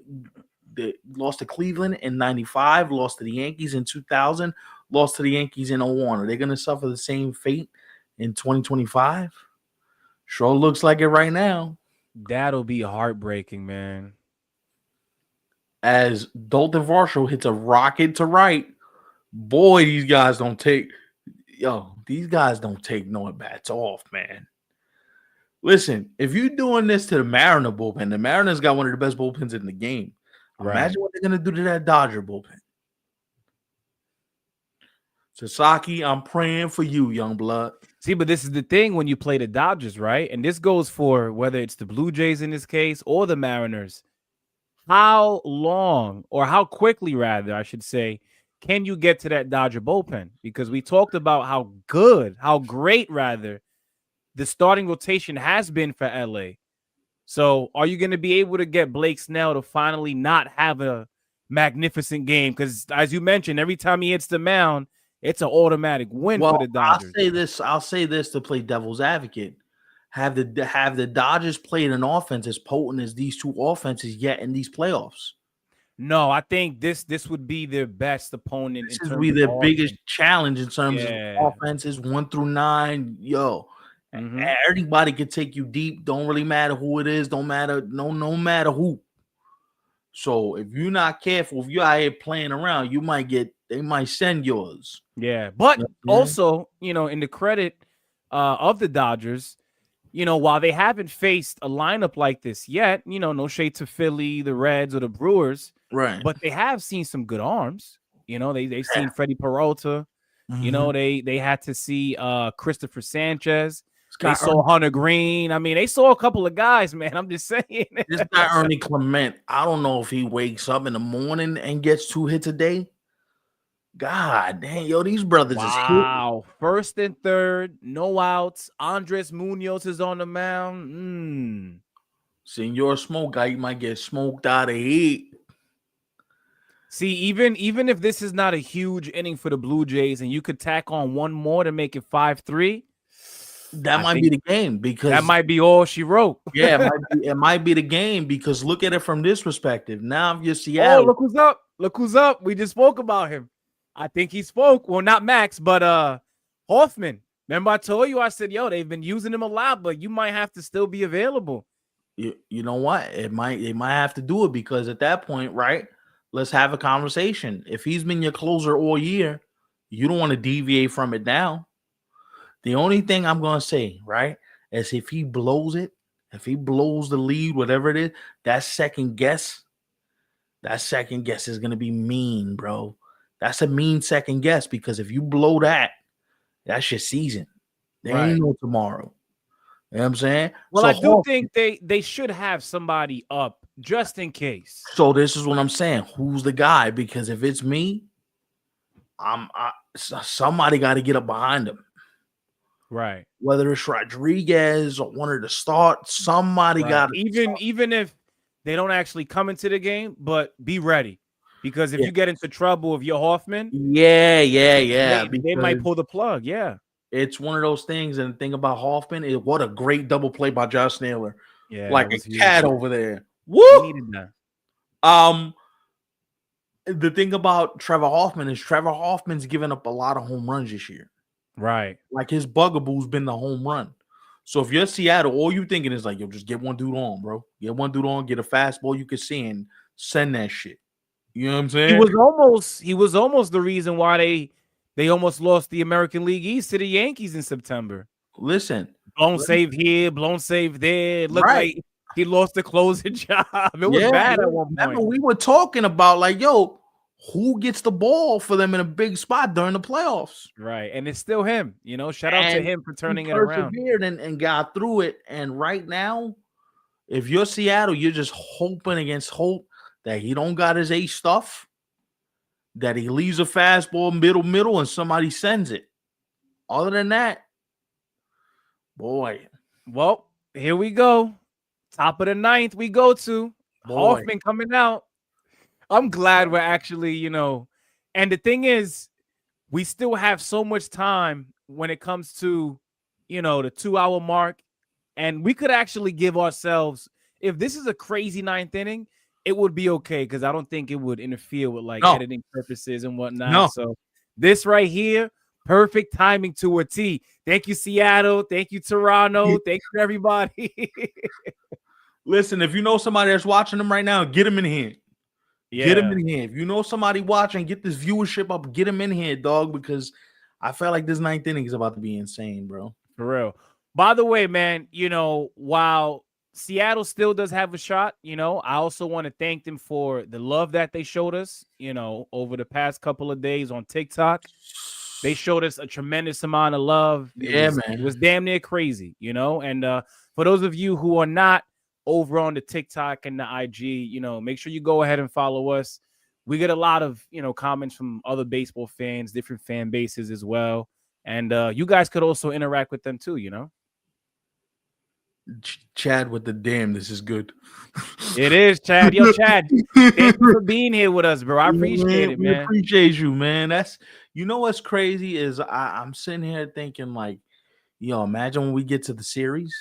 lost to Cleveland in 95, lost to the Yankees in 2000, lost to the Yankees in 01. Are they going to suffer the same fate in 2025? Sure looks like it right now. That'll be heartbreaking, man. As Dalton Varsho hits a rocket to right, boy, these guys don't take no at-bats off, man. Listen, if you're doing this to the Mariner bullpen, the Mariners got one of the best bullpens in the game. Right. Imagine what they're going to do to that Dodger bullpen. Sasaki, I'm praying for you, young blood. See, but this is the thing when you play the Dodgers, right? And this goes for whether it's the Blue Jays in this case or the Mariners. How long, or how quickly, rather, I should say, can you get to that Dodger bullpen? Because we talked about how great, the starting rotation has been for LA. So are you going to be able to get Blake Snell to finally not have a magnificent game? Because as you mentioned, every time he hits the mound, it's an automatic win for the Dodgers. I'll say this to play devil's advocate. Have the Dodgers played an offense as potent as these two offenses yet in these playoffs? No, I think this would be their best opponent. This would be their biggest challenge in terms of offenses 1 through 9. Everybody can take you deep. Don't really matter who it is. Don't matter. No matter who. So if you're not careful, if you're out here playing around, they might send yours. Yeah. But also, in the credit of the Dodgers, while they haven't faced a lineup like this yet, no shade to Philly, the Reds, or the Brewers. Right. But they have seen some good arms. They've seen Freddie Peralta. They had to see Christopher Sanchez. They saw Hunter Green. I mean, they saw a couple of guys, man. I'm just saying. This guy Ernie Clement, I don't know if he wakes up in the morning and gets 2 hits a day. God damn, these brothers is wow. First and third, no outs. Andres Munoz is on the mound. Senor Smoke guy, you might get smoked out of heat. See, even if this is not a huge inning for the Blue Jays and you could tack on one more to make it 5-3, that might be the game, because that might be all she wrote. Yeah, it might be the game, because look at it from this perspective. Now, if you're Seattle, look who's up. Look who's up. We just spoke about him. I think he spoke. Well, not Max, but Hoffman. Remember I told you, I said, they've been using him a lot, but you might have to still be available. You know what? They might have to do it, because at that point, right? Let's have a conversation. If he's been your closer all year, you don't want to deviate from it now. The only thing I'm going to say, right, is if he blows it, if he blows the lead, whatever it is, that second guess is going to be mean, bro. That's a mean second guess, because if you blow that, that's your season. There Right. ain't no tomorrow. You know what I'm saying? Well, So I do Hoffman, think they should have somebody up just in case. so this is what I'm saying. Who's the guy? Because if it's me, somebody got to get up behind him. Right. Whether it's Rodriguez or one of the start, somebody Right. got to Even if they don't actually come into the game, but be ready. Because if Yeah. you get into trouble if you're Hoffman, Yeah. they might Because pull the plug. Yeah. it's one of those things. And the thing about Hoffman is what a great double play by Josh Naylor. Yeah, Like that a was huge. cat over there. We Woo! needed that. The thing about Trevor Hoffman is Trevor Hoffman's given up a lot of home runs this year. Right. Like his bugaboo's been the home run. So if you're Seattle, all you thinking is like, yo, just get one dude on, bro. Get one dude on, get a fastball you can see and send that shit. You know what I'm saying? He was almost the reason why they almost lost the American League East to the Yankees in September. Listen. Blown save here, blown save there. It looked Right. like he lost the closing job. It was bad at one Remember, point. we were talking about like, yo, who gets the ball for them in a big spot during the playoffs? Right. And it's still him. You know, shout out to him for turning it around. Persevered and got through it. And right now, if you're Seattle, you're just hoping against hope that he don't got his ace stuff, that he leaves a fastball middle, and somebody sends it. Other than that, boy. Well, here we go. Top of the ninth, we go to Boy. Hoffman coming out. I'm glad we're actually, you know, and the thing is, we still have so much time when it comes to, you know, the 2-hour mark. And we could actually give ourselves, if this is a crazy ninth inning, it would be okay because I don't think it would interfere with like editing purposes and whatnot. No. So this right here, perfect timing to a T. Thank you, Seattle. Thank you, Toronto. Thank you, everybody. Listen, if you know somebody that's watching them right now, get them in here. Yeah. Get them in here. If you know somebody watching, get this viewership up. Get them in here, dog, because I feel like this ninth inning is about to be insane, bro. For real. By the way, man, you know, while Seattle still does have a shot, you know, I also want to thank them for the love that they showed us, you know, over the past couple of days on TikTok. They showed us a tremendous amount of love. Man. It was damn near crazy, you know. And for those of you who are not over on the TikTok and the IG, you know, make sure you go ahead and follow us. We get a lot of, you know, comments from other baseball fans, different fan bases as well. And you guys could also interact with them too, you know. Chad with the damn, this is good. It is, Chad. Yo, Chad, thank you for being here with us, bro. I appreciate it, man. We appreciate you, man. That's, you know what's crazy is I'm sitting here thinking like, yo, imagine when we get to the series.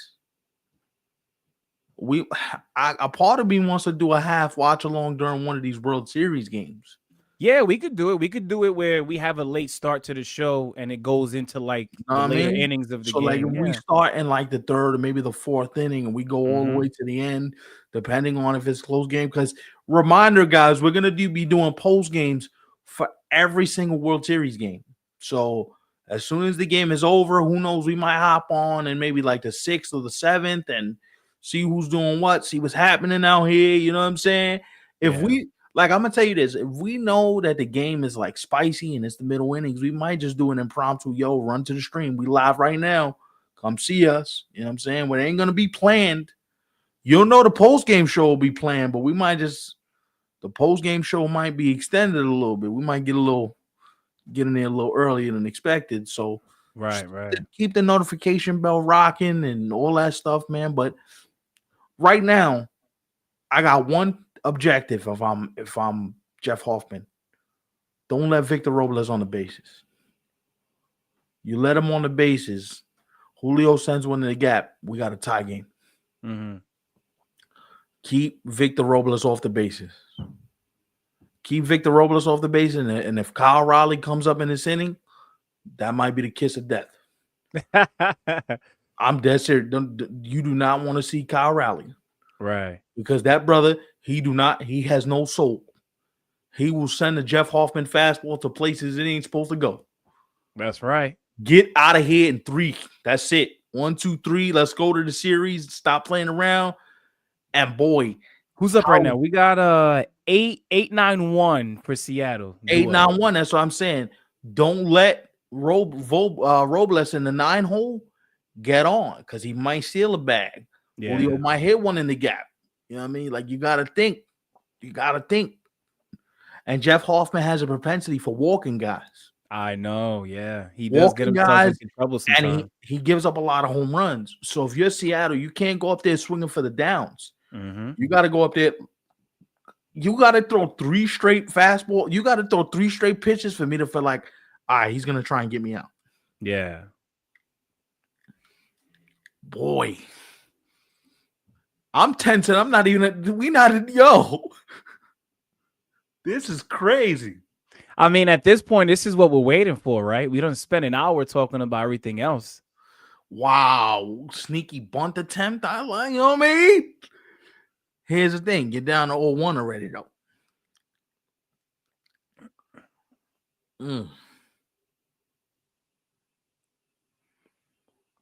A part of me wants to do a half watch along during one of these World Series games. Yeah, we could do it. We could do it where we have a late start to the show and it goes into like the later innings of the game. So like if we start in like the third or maybe the fourth inning and we go all the way to the end, depending on if it's a close game. Because reminder, guys, we're gonna be doing post games for every single World Series game. So as soon as the game is over, who knows? We might hop on and maybe like the 6th or the 7th and see who's doing what, see what's happening out here. You know what I'm saying? If we like, I'm gonna tell you this: if we know that the game is like spicy and it's the middle innings, we might just do an impromptu. Yo, run to the stream. We live right now. Come see us. You know what I'm saying? Well, it ain't gonna be planned. You'll know the post game show will be planned, but we might just the post game show might be extended a little bit. We might get in there a little earlier than expected. So right. Keep the notification bell rocking and all that stuff, man. But right now, I got one objective if I'm Jeff Hoffman. Don't let Victor Robles on the bases. You let him on the bases, Julio sends one in the gap, we got a tie game. Keep Victor Robles off the bases. Keep Victor Robles off the base, and if Kyle Raleigh comes up in this inning, that might be the kiss of death. I'm dead serious. You do not want to see Kyle Raleigh. Right. Because that brother, he has no soul. He will send the Jeff Hoffman fastball to places it ain't supposed to go. That's right. Get out of here in 3. That's it. 1, 2, 3. Let's go to the series. Stop playing around. And boy, who's up right now? We got 8-9-1 for Seattle. 8-9-1. That's what I'm saying. Don't let Robles in the 9 hole get on because he might steal a bag. Julio Yeah, might hit one in the gap. You know what I mean? Like you gotta think. You gotta think. And Jeff Hoffman has a propensity for walking guys. I know. Yeah, he does get Walking himself guys, into trouble and sometimes. he gives up a lot of home runs. So if you're Seattle, you can't go up there swinging for the downs. Mm-hmm. You got to go up there. You got to throw 3 straight fastball. You got to throw 3 straight pitches for me to feel like, all right, he's gonna try and get me out. Yeah. Boy, I'm tense and I'm not even. We not yo. This is crazy. I mean, at this point, this is what we're waiting for, right? We don't spend an hour talking about everything else. Wow, sneaky bunt attempt. I like, you know what I mean? Here's the thing: you're down to 0-1 already, though.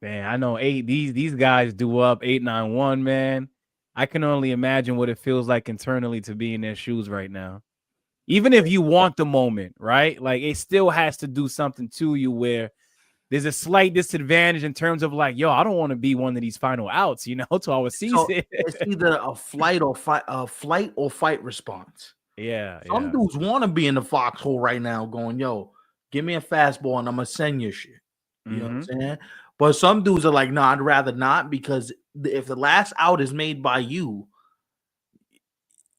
Man, I know these guys do up 8-9-1, man. I can only imagine what it feels like internally to be in their shoes right now. Even if you want the moment, right? Like it still has to do something to you where there's a slight disadvantage in terms of like, yo, I don't want to be one of these final outs, to our season. So it's either a flight or fight response. Yeah. Some dudes want to be in the foxhole right now, going, "Yo, give me a fastball and I'm gonna send you shit." You know what I'm saying? But some dudes are like, "No, I'd rather not because if the last out is made by you,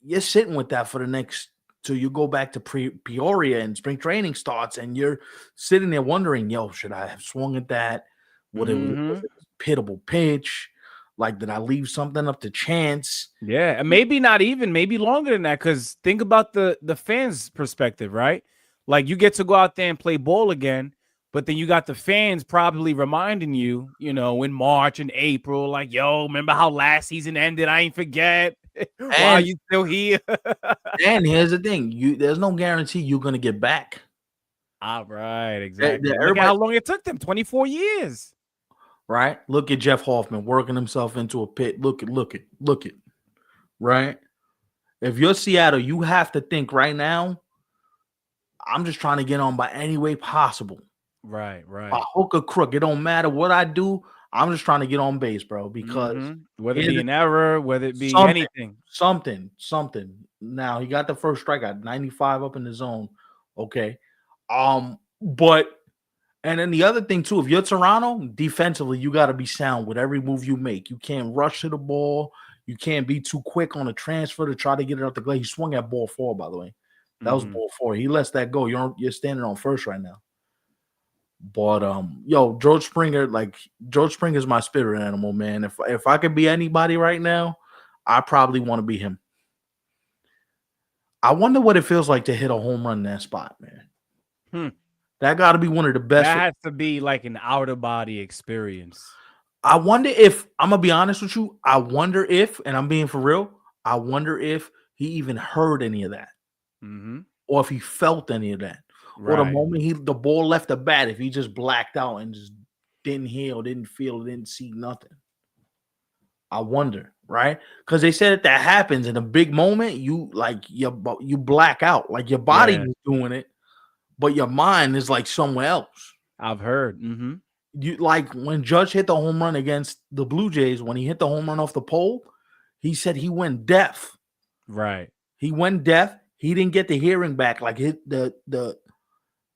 you're sitting with that for the next." So you go back to Peoria and spring training starts, and you're sitting there wondering, "Yo, should I have swung at that? Was it a pitiable pitch? Like, did I leave something up to chance?" Yeah, and maybe not even, maybe longer than that. Because think about the fans' perspective, right? Like you get to go out there and play ball again, but then you got the fans probably reminding you, in March and April, like, yo, remember how last season ended? I ain't forget. Why are you still here? And here's the thing: there's no guarantee you're gonna get back. All right, exactly. Look Everybody, at how long it took them, 24 years. right? Look at Jeff Hoffman working himself into a pit. Look at, right? If you're Seattle, you have to think right now, I'm just trying to get on by any way possible. Right. By hook or crook, it don't matter what I do. I'm just trying to get on base, bro, because whether it be an error, whether it be anything. Something. Now he got the first strikeout, 95 up in the zone. Okay. But and then the other thing too, if you're Toronto, defensively, you got to be sound with every move you make. You can't rush to the ball. You can't be too quick on a transfer to try to get it out the glove. He swung at ball 4, by the way. That was ball 4. He lets that go. You're standing on first right now. But George Springer is my spirit animal, man. If I could be anybody right now, I probably want to be him. I wonder what it feels like to hit a home run in that spot, man. That got to be one of the best. That has to be like an outer body experience. I wonder if, I'm going to be honest with you, and I'm being for real, I wonder if he even heard any of that. Or if he felt any of that. Right. Or the moment the ball left the bat, if he just blacked out and just didn't hear or didn't feel, didn't see nothing. I wonder, right? Because they said that happens in a big moment, you black out. Like your body is doing it, but your mind is like somewhere else. I've heard. You like when Judge hit the home run against the Blue Jays, when he hit the home run off the pole, he said he went deaf. Right. He went deaf. He didn't get the hearing back. Like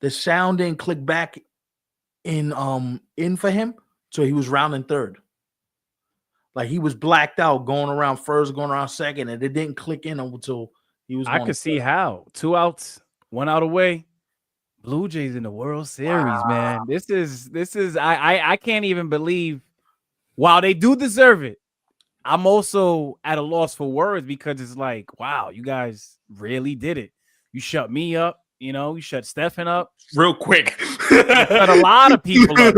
the sound didn't click back in for him. So he was rounding third. Like he was blacked out going around first, going around second, and it didn't click in until he was. I could see how 2 outs, 1 out away. Blue Jays in the World Series, man. This is I can't even believe. While they do deserve it, I'm also at a loss for words because it's like, wow, you guys really did it. You shut me up, you shut Stephen up real quick. You shut a lot of people up,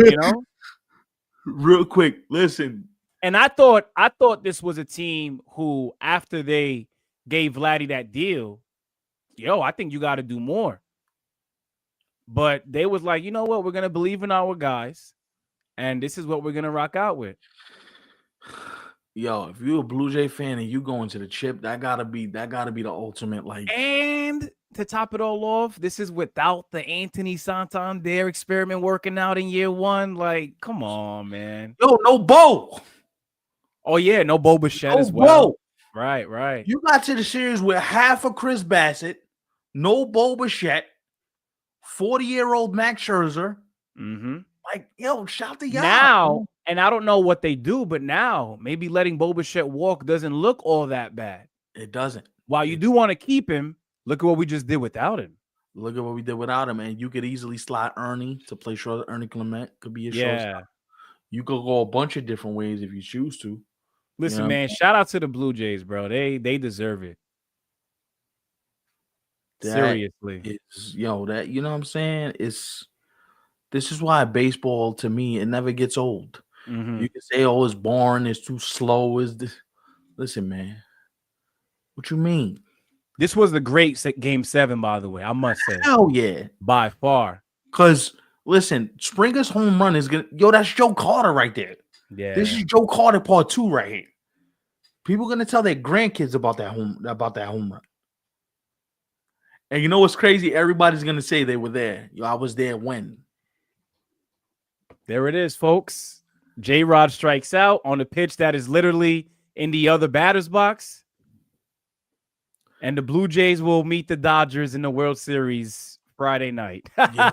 real quick. Listen. And I thought this was a team who, after they gave Vladdy that deal, I think you got to do more. But they was like, you know what? We're going to believe in our guys. And this is what we're going to rock out with. Yo, if you're a Blue Jay fan and you go into the chip, that gotta be the ultimate. Like, and to top it all off, this is without the Anthony Santander experiment working out in year one. Like, come on, man. Yo, no Bo. Oh yeah, no Bo Bichette No as well. Bo. Right. You got to the series with half of Chris Bassett, no Bo Bichette, 40-year-old Max Scherzer. Mm-hmm. Like, yo, shout to y'all. Now, and I don't know what they do, but now maybe letting Bo Bichette walk doesn't look all that bad. It doesn't. While you do want to keep him, look at what we just did without him. Look at what we did without him, and you could easily slide Ernie to play short. Ernie Clement could be a shortstop. You could go a bunch of different ways if you choose to. Listen, man, shout out to the Blue Jays, bro. They deserve it. Seriously. You know what I'm saying? This is why baseball, to me, it never gets old. Mm-hmm. You can say, oh, it's boring, it's too slow. Listen, man. What you mean? This was the great game 7, by the way. I must say. Hell yeah. By far. Because, listen, Springer's home run is going to... Yo, that's Joe Carter right there. Yeah. This is Joe Carter part 2 right here. People are going to tell their grandkids about that home run. And you know what's crazy? Everybody's going to say they were there. Yo, I was there when? There it is, folks. J-Rod strikes out on a pitch that is literally in the other batter's box. And the Blue Jays will meet the Dodgers in the World Series Friday night. Yeah.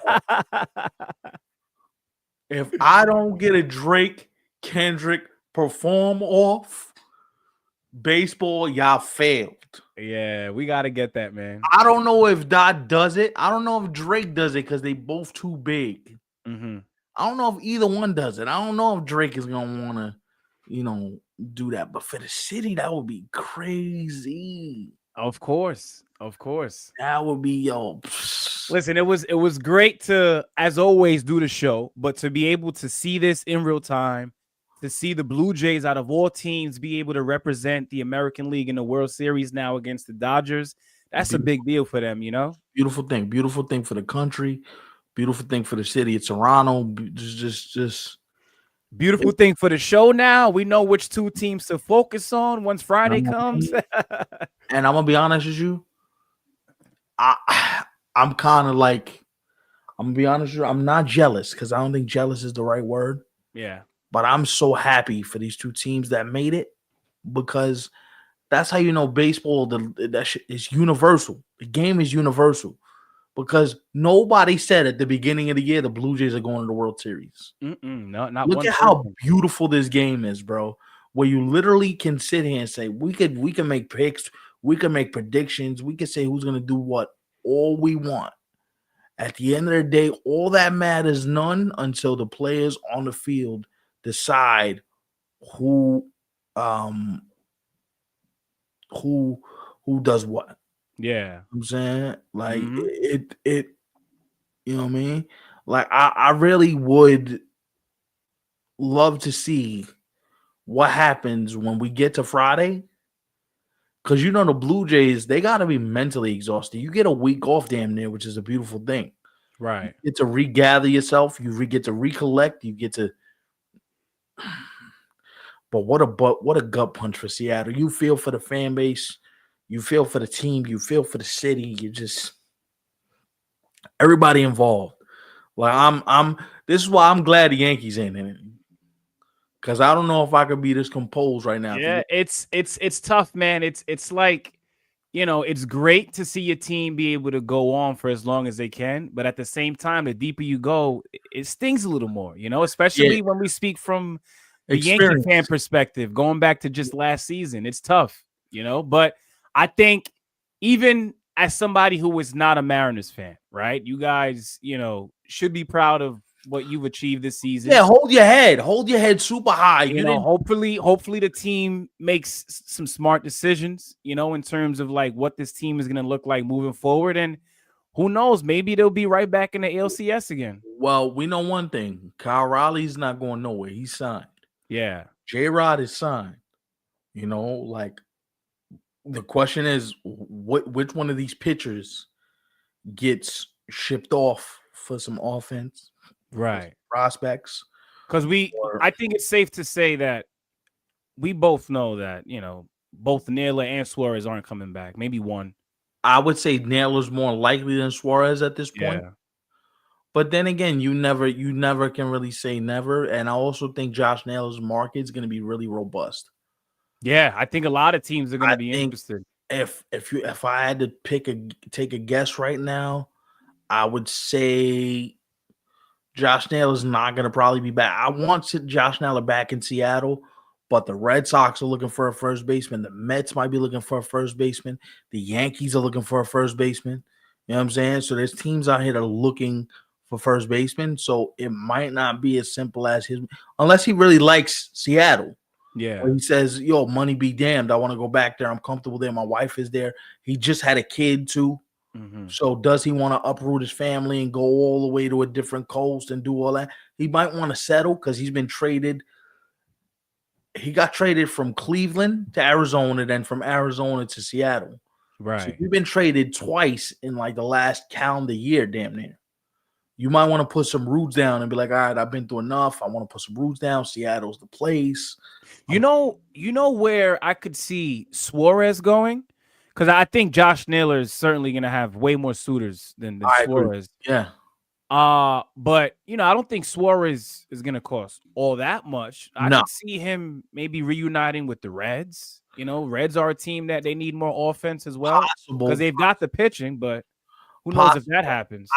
If I don't get a Drake Kendrick perform off baseball, y'all failed. Yeah, we got to get that, man. I don't know if Dot does it. I don't know if Drake does it because they both too big. Mm-hmm. I don't know if either one does it. I don't know if Drake is going to want to, do that. But for the city, that would be crazy. Of course. That would be Listen, it was great to, as always, do the show, but to be able to see this in real time, to see the Blue Jays out of all teams be able to represent the American League in the World Series now against the Dodgers, that's a big deal for them, Beautiful thing for the country, beautiful thing for the city of Toronto. Just beautiful thing for the show now. We know which 2 teams to focus on once Friday comes. And I'm gonna be honest with you. I'm kind of like, I'm gonna be honest with you. I'm not jealous because I don't think jealous is the right word. Yeah. But I'm so happy for these 2 teams that made it because that's how you know baseball. That shit is universal. The game is universal because nobody said at the beginning of the year the Blue Jays are going to the World Series. No, not Look one at how beautiful this game is, bro. Where you literally can sit here and say we can make picks, we can make predictions, we can say who's gonna do what, all we want. At the end of the day, all that matters none until the players on the field decide who does what. Yeah. I'm saying? Like it you know what I mean? Like I really would love to see what happens when we get to Friday. Because the Blue Jays, they got to be mentally exhausted. You get a week off damn near, which is a beautiful thing. Right. You get to regather yourself. You get to recollect. You get to. But what a gut punch for Seattle. You feel for the fan base. You feel for the team. You feel for the city. You just everybody involved. Like this is why I'm glad the Yankees ain't in it. Because I don't know if I could be this composed right now. Yeah, it's tough, man. It's like, it's great to see your team be able to go on for as long as they can. But at the same time, the deeper you go, it stings a little more, especially when we speak from the Yankee fan perspective, going back to just last season. It's tough, But I think even as somebody who is not a Mariners fan, right? You guys, should be proud of what you've achieved this season. Yeah, hold your head super high. Hopefully the team makes some smart decisions, in terms of like what this team is going to look like moving forward. And who knows, maybe they'll be right back in the ALCS again. Well, we know one thing. Kyle Riley's not going nowhere. He's signed. Yeah. J-Rod is signed. Like the question is which one of these pitchers gets shipped off for some offense. Right. Prospects. Because I think it's safe to say that we both know that, both Naylor and Suarez aren't coming back. Maybe one. I would say Naylor's more likely than Suarez at this point. Yeah. But then again, you never can really say never. And I also think Josh Naylor's market is going to be really robust. Yeah, I think a lot of teams are going I to be think interested. if I had to take a guess right now, I would say Josh Naylor's not going to probably be back. I want Josh Naylor back in Seattle, but the Red Sox are looking for a first baseman. The Mets might be looking for a first baseman. The Yankees are looking for a first baseman. You know what I'm saying? So there's teams out here that are looking for first baseman. So it might not be as simple as his, unless he really likes Seattle. Yeah. Or he says, yo, money be damned. I want to go back there. I'm comfortable there. My wife is there. He just had a kid too. Mm-hmm. So does he want to uproot his family and go all the way to a different coast and do all that? He might want to settle because he's been traded. He got traded from Cleveland to Arizona, then from Arizona to Seattle. Right. So he's been traded twice in like the last calendar year, damn near. You might want to put some roots down and be like, all right, I've been through enough. I want to put some roots down. Seattle's the place. You know where I could see Suarez going? Because I think Josh Naylor is certainly going to have way more suitors than I agree. Suarez. Yeah. But I don't think Suarez is going to cost all that much. I No. could see him maybe reuniting with the Reds. Reds are a team that they need more offense as well because they've got the pitching, but who knows if that happens?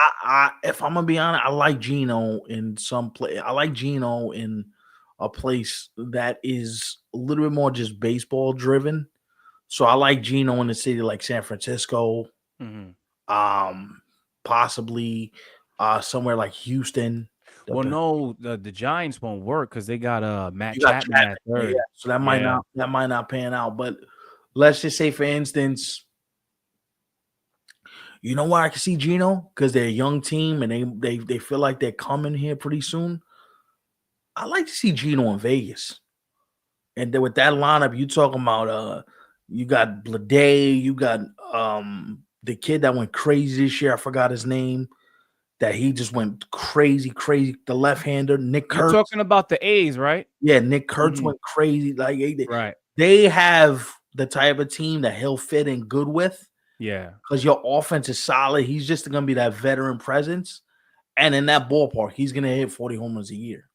If I'm gonna be honest, I like Gino in some play. I like Gino in a place that is a little bit more just baseball driven. So I like Gino in a city like San Francisco, possibly somewhere like Houston. Well, no, the Giants won't work because they got Matt You got Chapman at third. yeah, so that might not pan out. But let's just say, for instance, you know why I can see Gino? Because they're a young team and they feel like they're coming here pretty soon. I like to see Gino in Vegas. And then with that lineup, you talking about you got Blade, you got the kid that went crazy this year. I forgot his name. That he just went crazy. The left-hander, Nick Kurtz. You're talking about the A's, right? Yeah, Nick Kurtz went crazy. Like right. They have the type of team that he'll fit in good with. Yeah. Because your offense is solid. He's just going to be that veteran presence. And in that ballpark, he's going to hit 40 homers a year.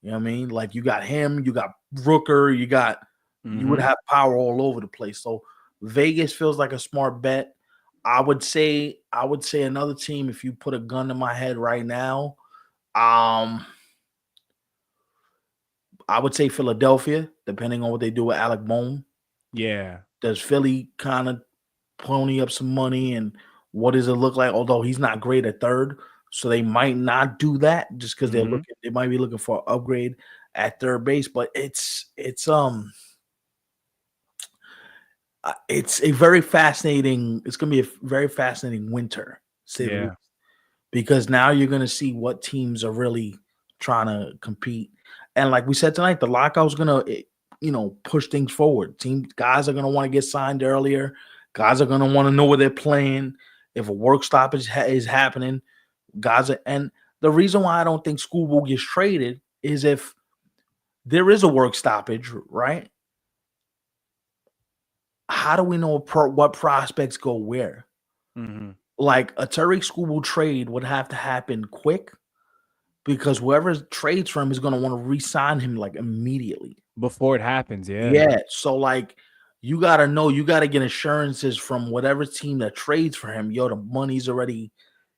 You know what I mean? Like you got him, you got Rooker, you would have power all over the place. So Vegas feels like a smart bet. I would say another team, if you put a gun to my head right now, I would say Philadelphia, depending on what they do with Alec Bohm. Yeah. Does Philly kind of pony up some money, and what does it look like? Although he's not great at third, so they might not do that just because they might be looking for an upgrade at third base. But it's a very fascinating. It's going to be a very fascinating winter, because now you're going to see what teams are really trying to compete. And like we said tonight, the lockout's going to, push things forward. Guys are going to want to get signed earlier. Guys are going to want to know where they're playing. If a work stoppage is happening, and the reason why I don't think Schoolboy gets traded is if there is a work stoppage, right? How do we know what prospects go where? Like a Tariq Schoolboy trade would have to happen quick because whoever trades for him is going to want to re-sign him like immediately before it happens. Yeah. So like you got to get assurances from whatever team that trades for him. Yo, the money's already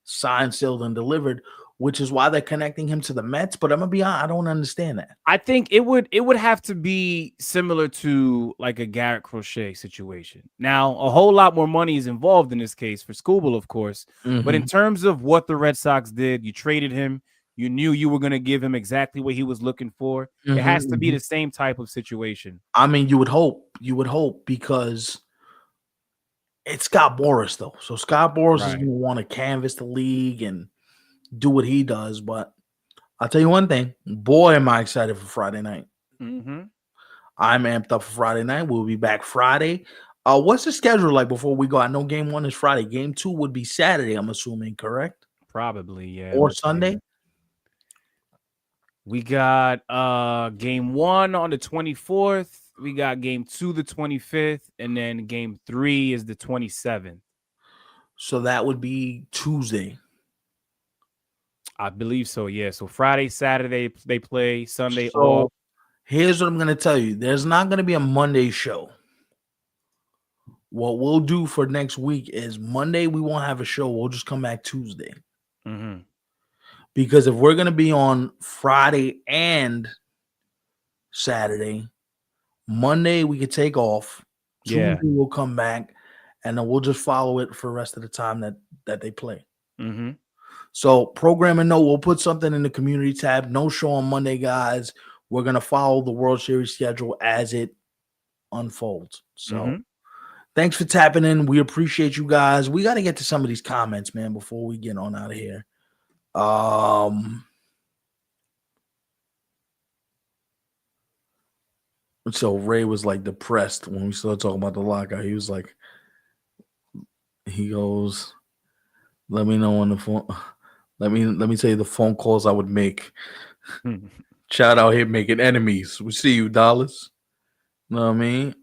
signed, sealed, and delivered, which is why they're connecting him to the Mets. But I'm gonna be honest, I don't understand that. I think it would have to be similar to like a Garrett Crochet situation. Now, a whole lot more money is involved in this case for Skubal, of course. But in terms of what the Red Sox did, you traded him. You knew you were going to give him exactly what he was looking for. It has to be the same type of situation. I mean, you would hope because it's Scott Boras, though. So Scott Boras is going to want to canvass the league and do what he does. But I'll tell you one thing. Boy, am I excited for Friday night. I'm amped up for Friday night. We'll be back Friday. What's the schedule like before we go? I know game 1 is Friday. Game 2 would be Saturday, I'm assuming, correct? Probably, yeah. Or Sunday? We got game 1 on the 24th. We got game 2 the 25th, and then game 3 is the 27th. So that would be Tuesday. I believe so. Yeah. So Friday, Saturday they play. Sunday So off. here's what I'm going to tell you. There's not going to be a Monday show. What we'll do for next week is Monday we won't have a show. We'll just come back Tuesday. Mm-hmm. Because if we're going to be on Friday and Saturday, Monday we could take off. Yeah. Tuesday we'll come back, and then we'll just follow it for the rest of the time that they play. Mm-hmm. So programming note, we'll put something in the community tab. No show on Monday, guys. We're going to follow the World Series schedule as it unfolds. So thanks for tapping in. We appreciate you guys. We got to get to some of these comments, man, before we get on out of here. So Ray was like depressed when we started talking about the lockout. He was like, he goes, let me know on the phone. Let me tell you the phone calls I would make. Shout out here making enemies. We see you, Dollars. You know what I mean?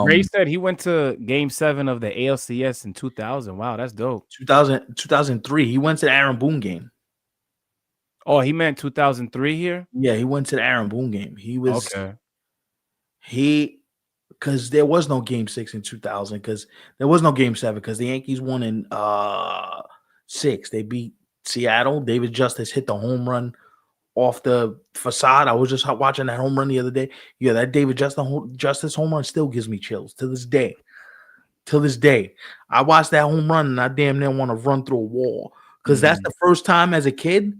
Ray said he went to Game 7 of the ALCS in 2000. Wow, that's dope. 2003. He went to the Aaron Boone game. Oh, he meant 2003 here? Yeah, he went to the Aaron Boone game. He was okay. Because there was no Game 6 in 2000. Because there was no Game 7. Because the Yankees won in 6. They beat Seattle. David Justice hit the home run off the facade. I was just watching that home run the other day. Yeah, that David Justice home run still gives me chills to this day. Till this day, I watched that home run and I damn near want to run through a wall because that's the first time as a kid.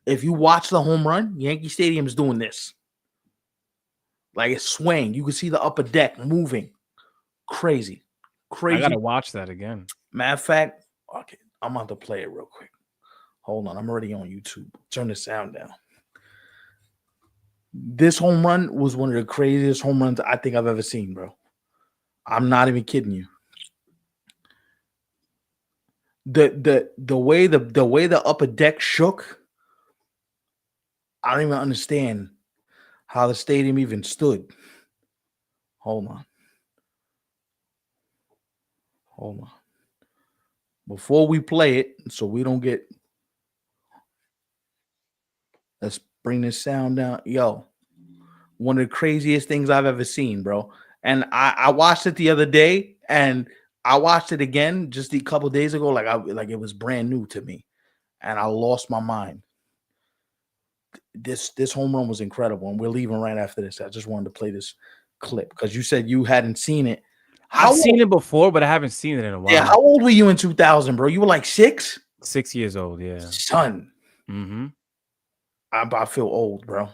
If you watch the home run, Yankee Stadium is doing this, like it's swaying. You can see the upper deck moving, crazy. I gotta watch that again. Matter of fact, okay, I'm about to play it real quick. Hold on, I'm already on YouTube. Turn the sound down. This home run was one of the craziest home runs I think I've ever seen, bro. I'm not even kidding you. The way the upper deck shook, I don't even understand how the stadium even stood. Hold on. Before we play it, so we don't get. Let's bring this sound down. Yo, one of the craziest things I've ever seen, bro. And I watched it the other day, and I watched it again just a couple days ago, like it was brand new to me, and I lost my mind. This home run was incredible, and we're leaving right after this. I just wanted to play this clip because you said you hadn't seen it. I've seen it before, but I haven't seen it in a while. Yeah, how old were you in 2000, bro? You were like 6? 6 years old, yeah. Son. Mm-hmm. I feel old, bro.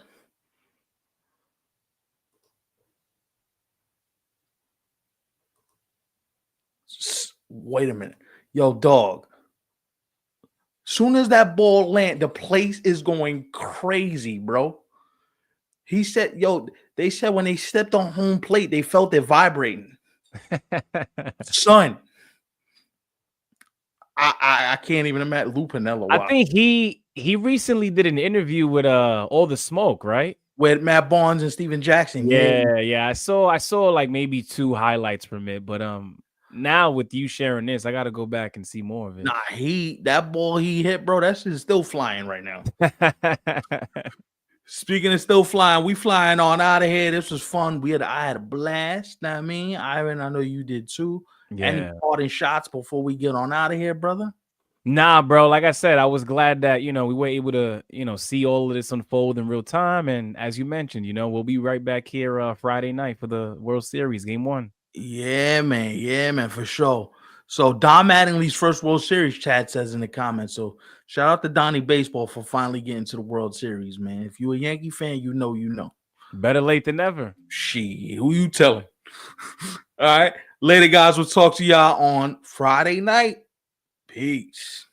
Wait a minute. Yo, dog. Soon as that ball land, the place is going crazy, bro. He said, they said when they stepped on home plate, they felt it vibrating. Son. I can't even imagine Lou Piniella. I think he recently did an interview with All the Smoke, right? With Matt Barnes and Steven Jackson. Yeah. I saw like maybe 2 highlights from it, but now with you sharing this, I gotta go back and see more of it. Nah, that ball he hit, bro, that shit is still flying right now. Speaking of still flying, we flying on out of here. This was fun. I had a blast. Know what I mean, Ivan, I know you did too. Yeah. Any parting shots before we get on out of here, brother? Nah, bro. Like I said, I was glad that we were able to see all of this unfold in real time. And as you mentioned, we'll be right back here Friday night for the World Series Game 1. Yeah, man, for sure. So Don Mattingly's first World Series, Chad says in the comments. So shout out to Donnie Baseball for finally getting to the World Series, man. If you're a Yankee fan, you know. Better late than never. Shit, who you telling? All right. Later, guys. We'll talk to y'all on Friday night. Peace.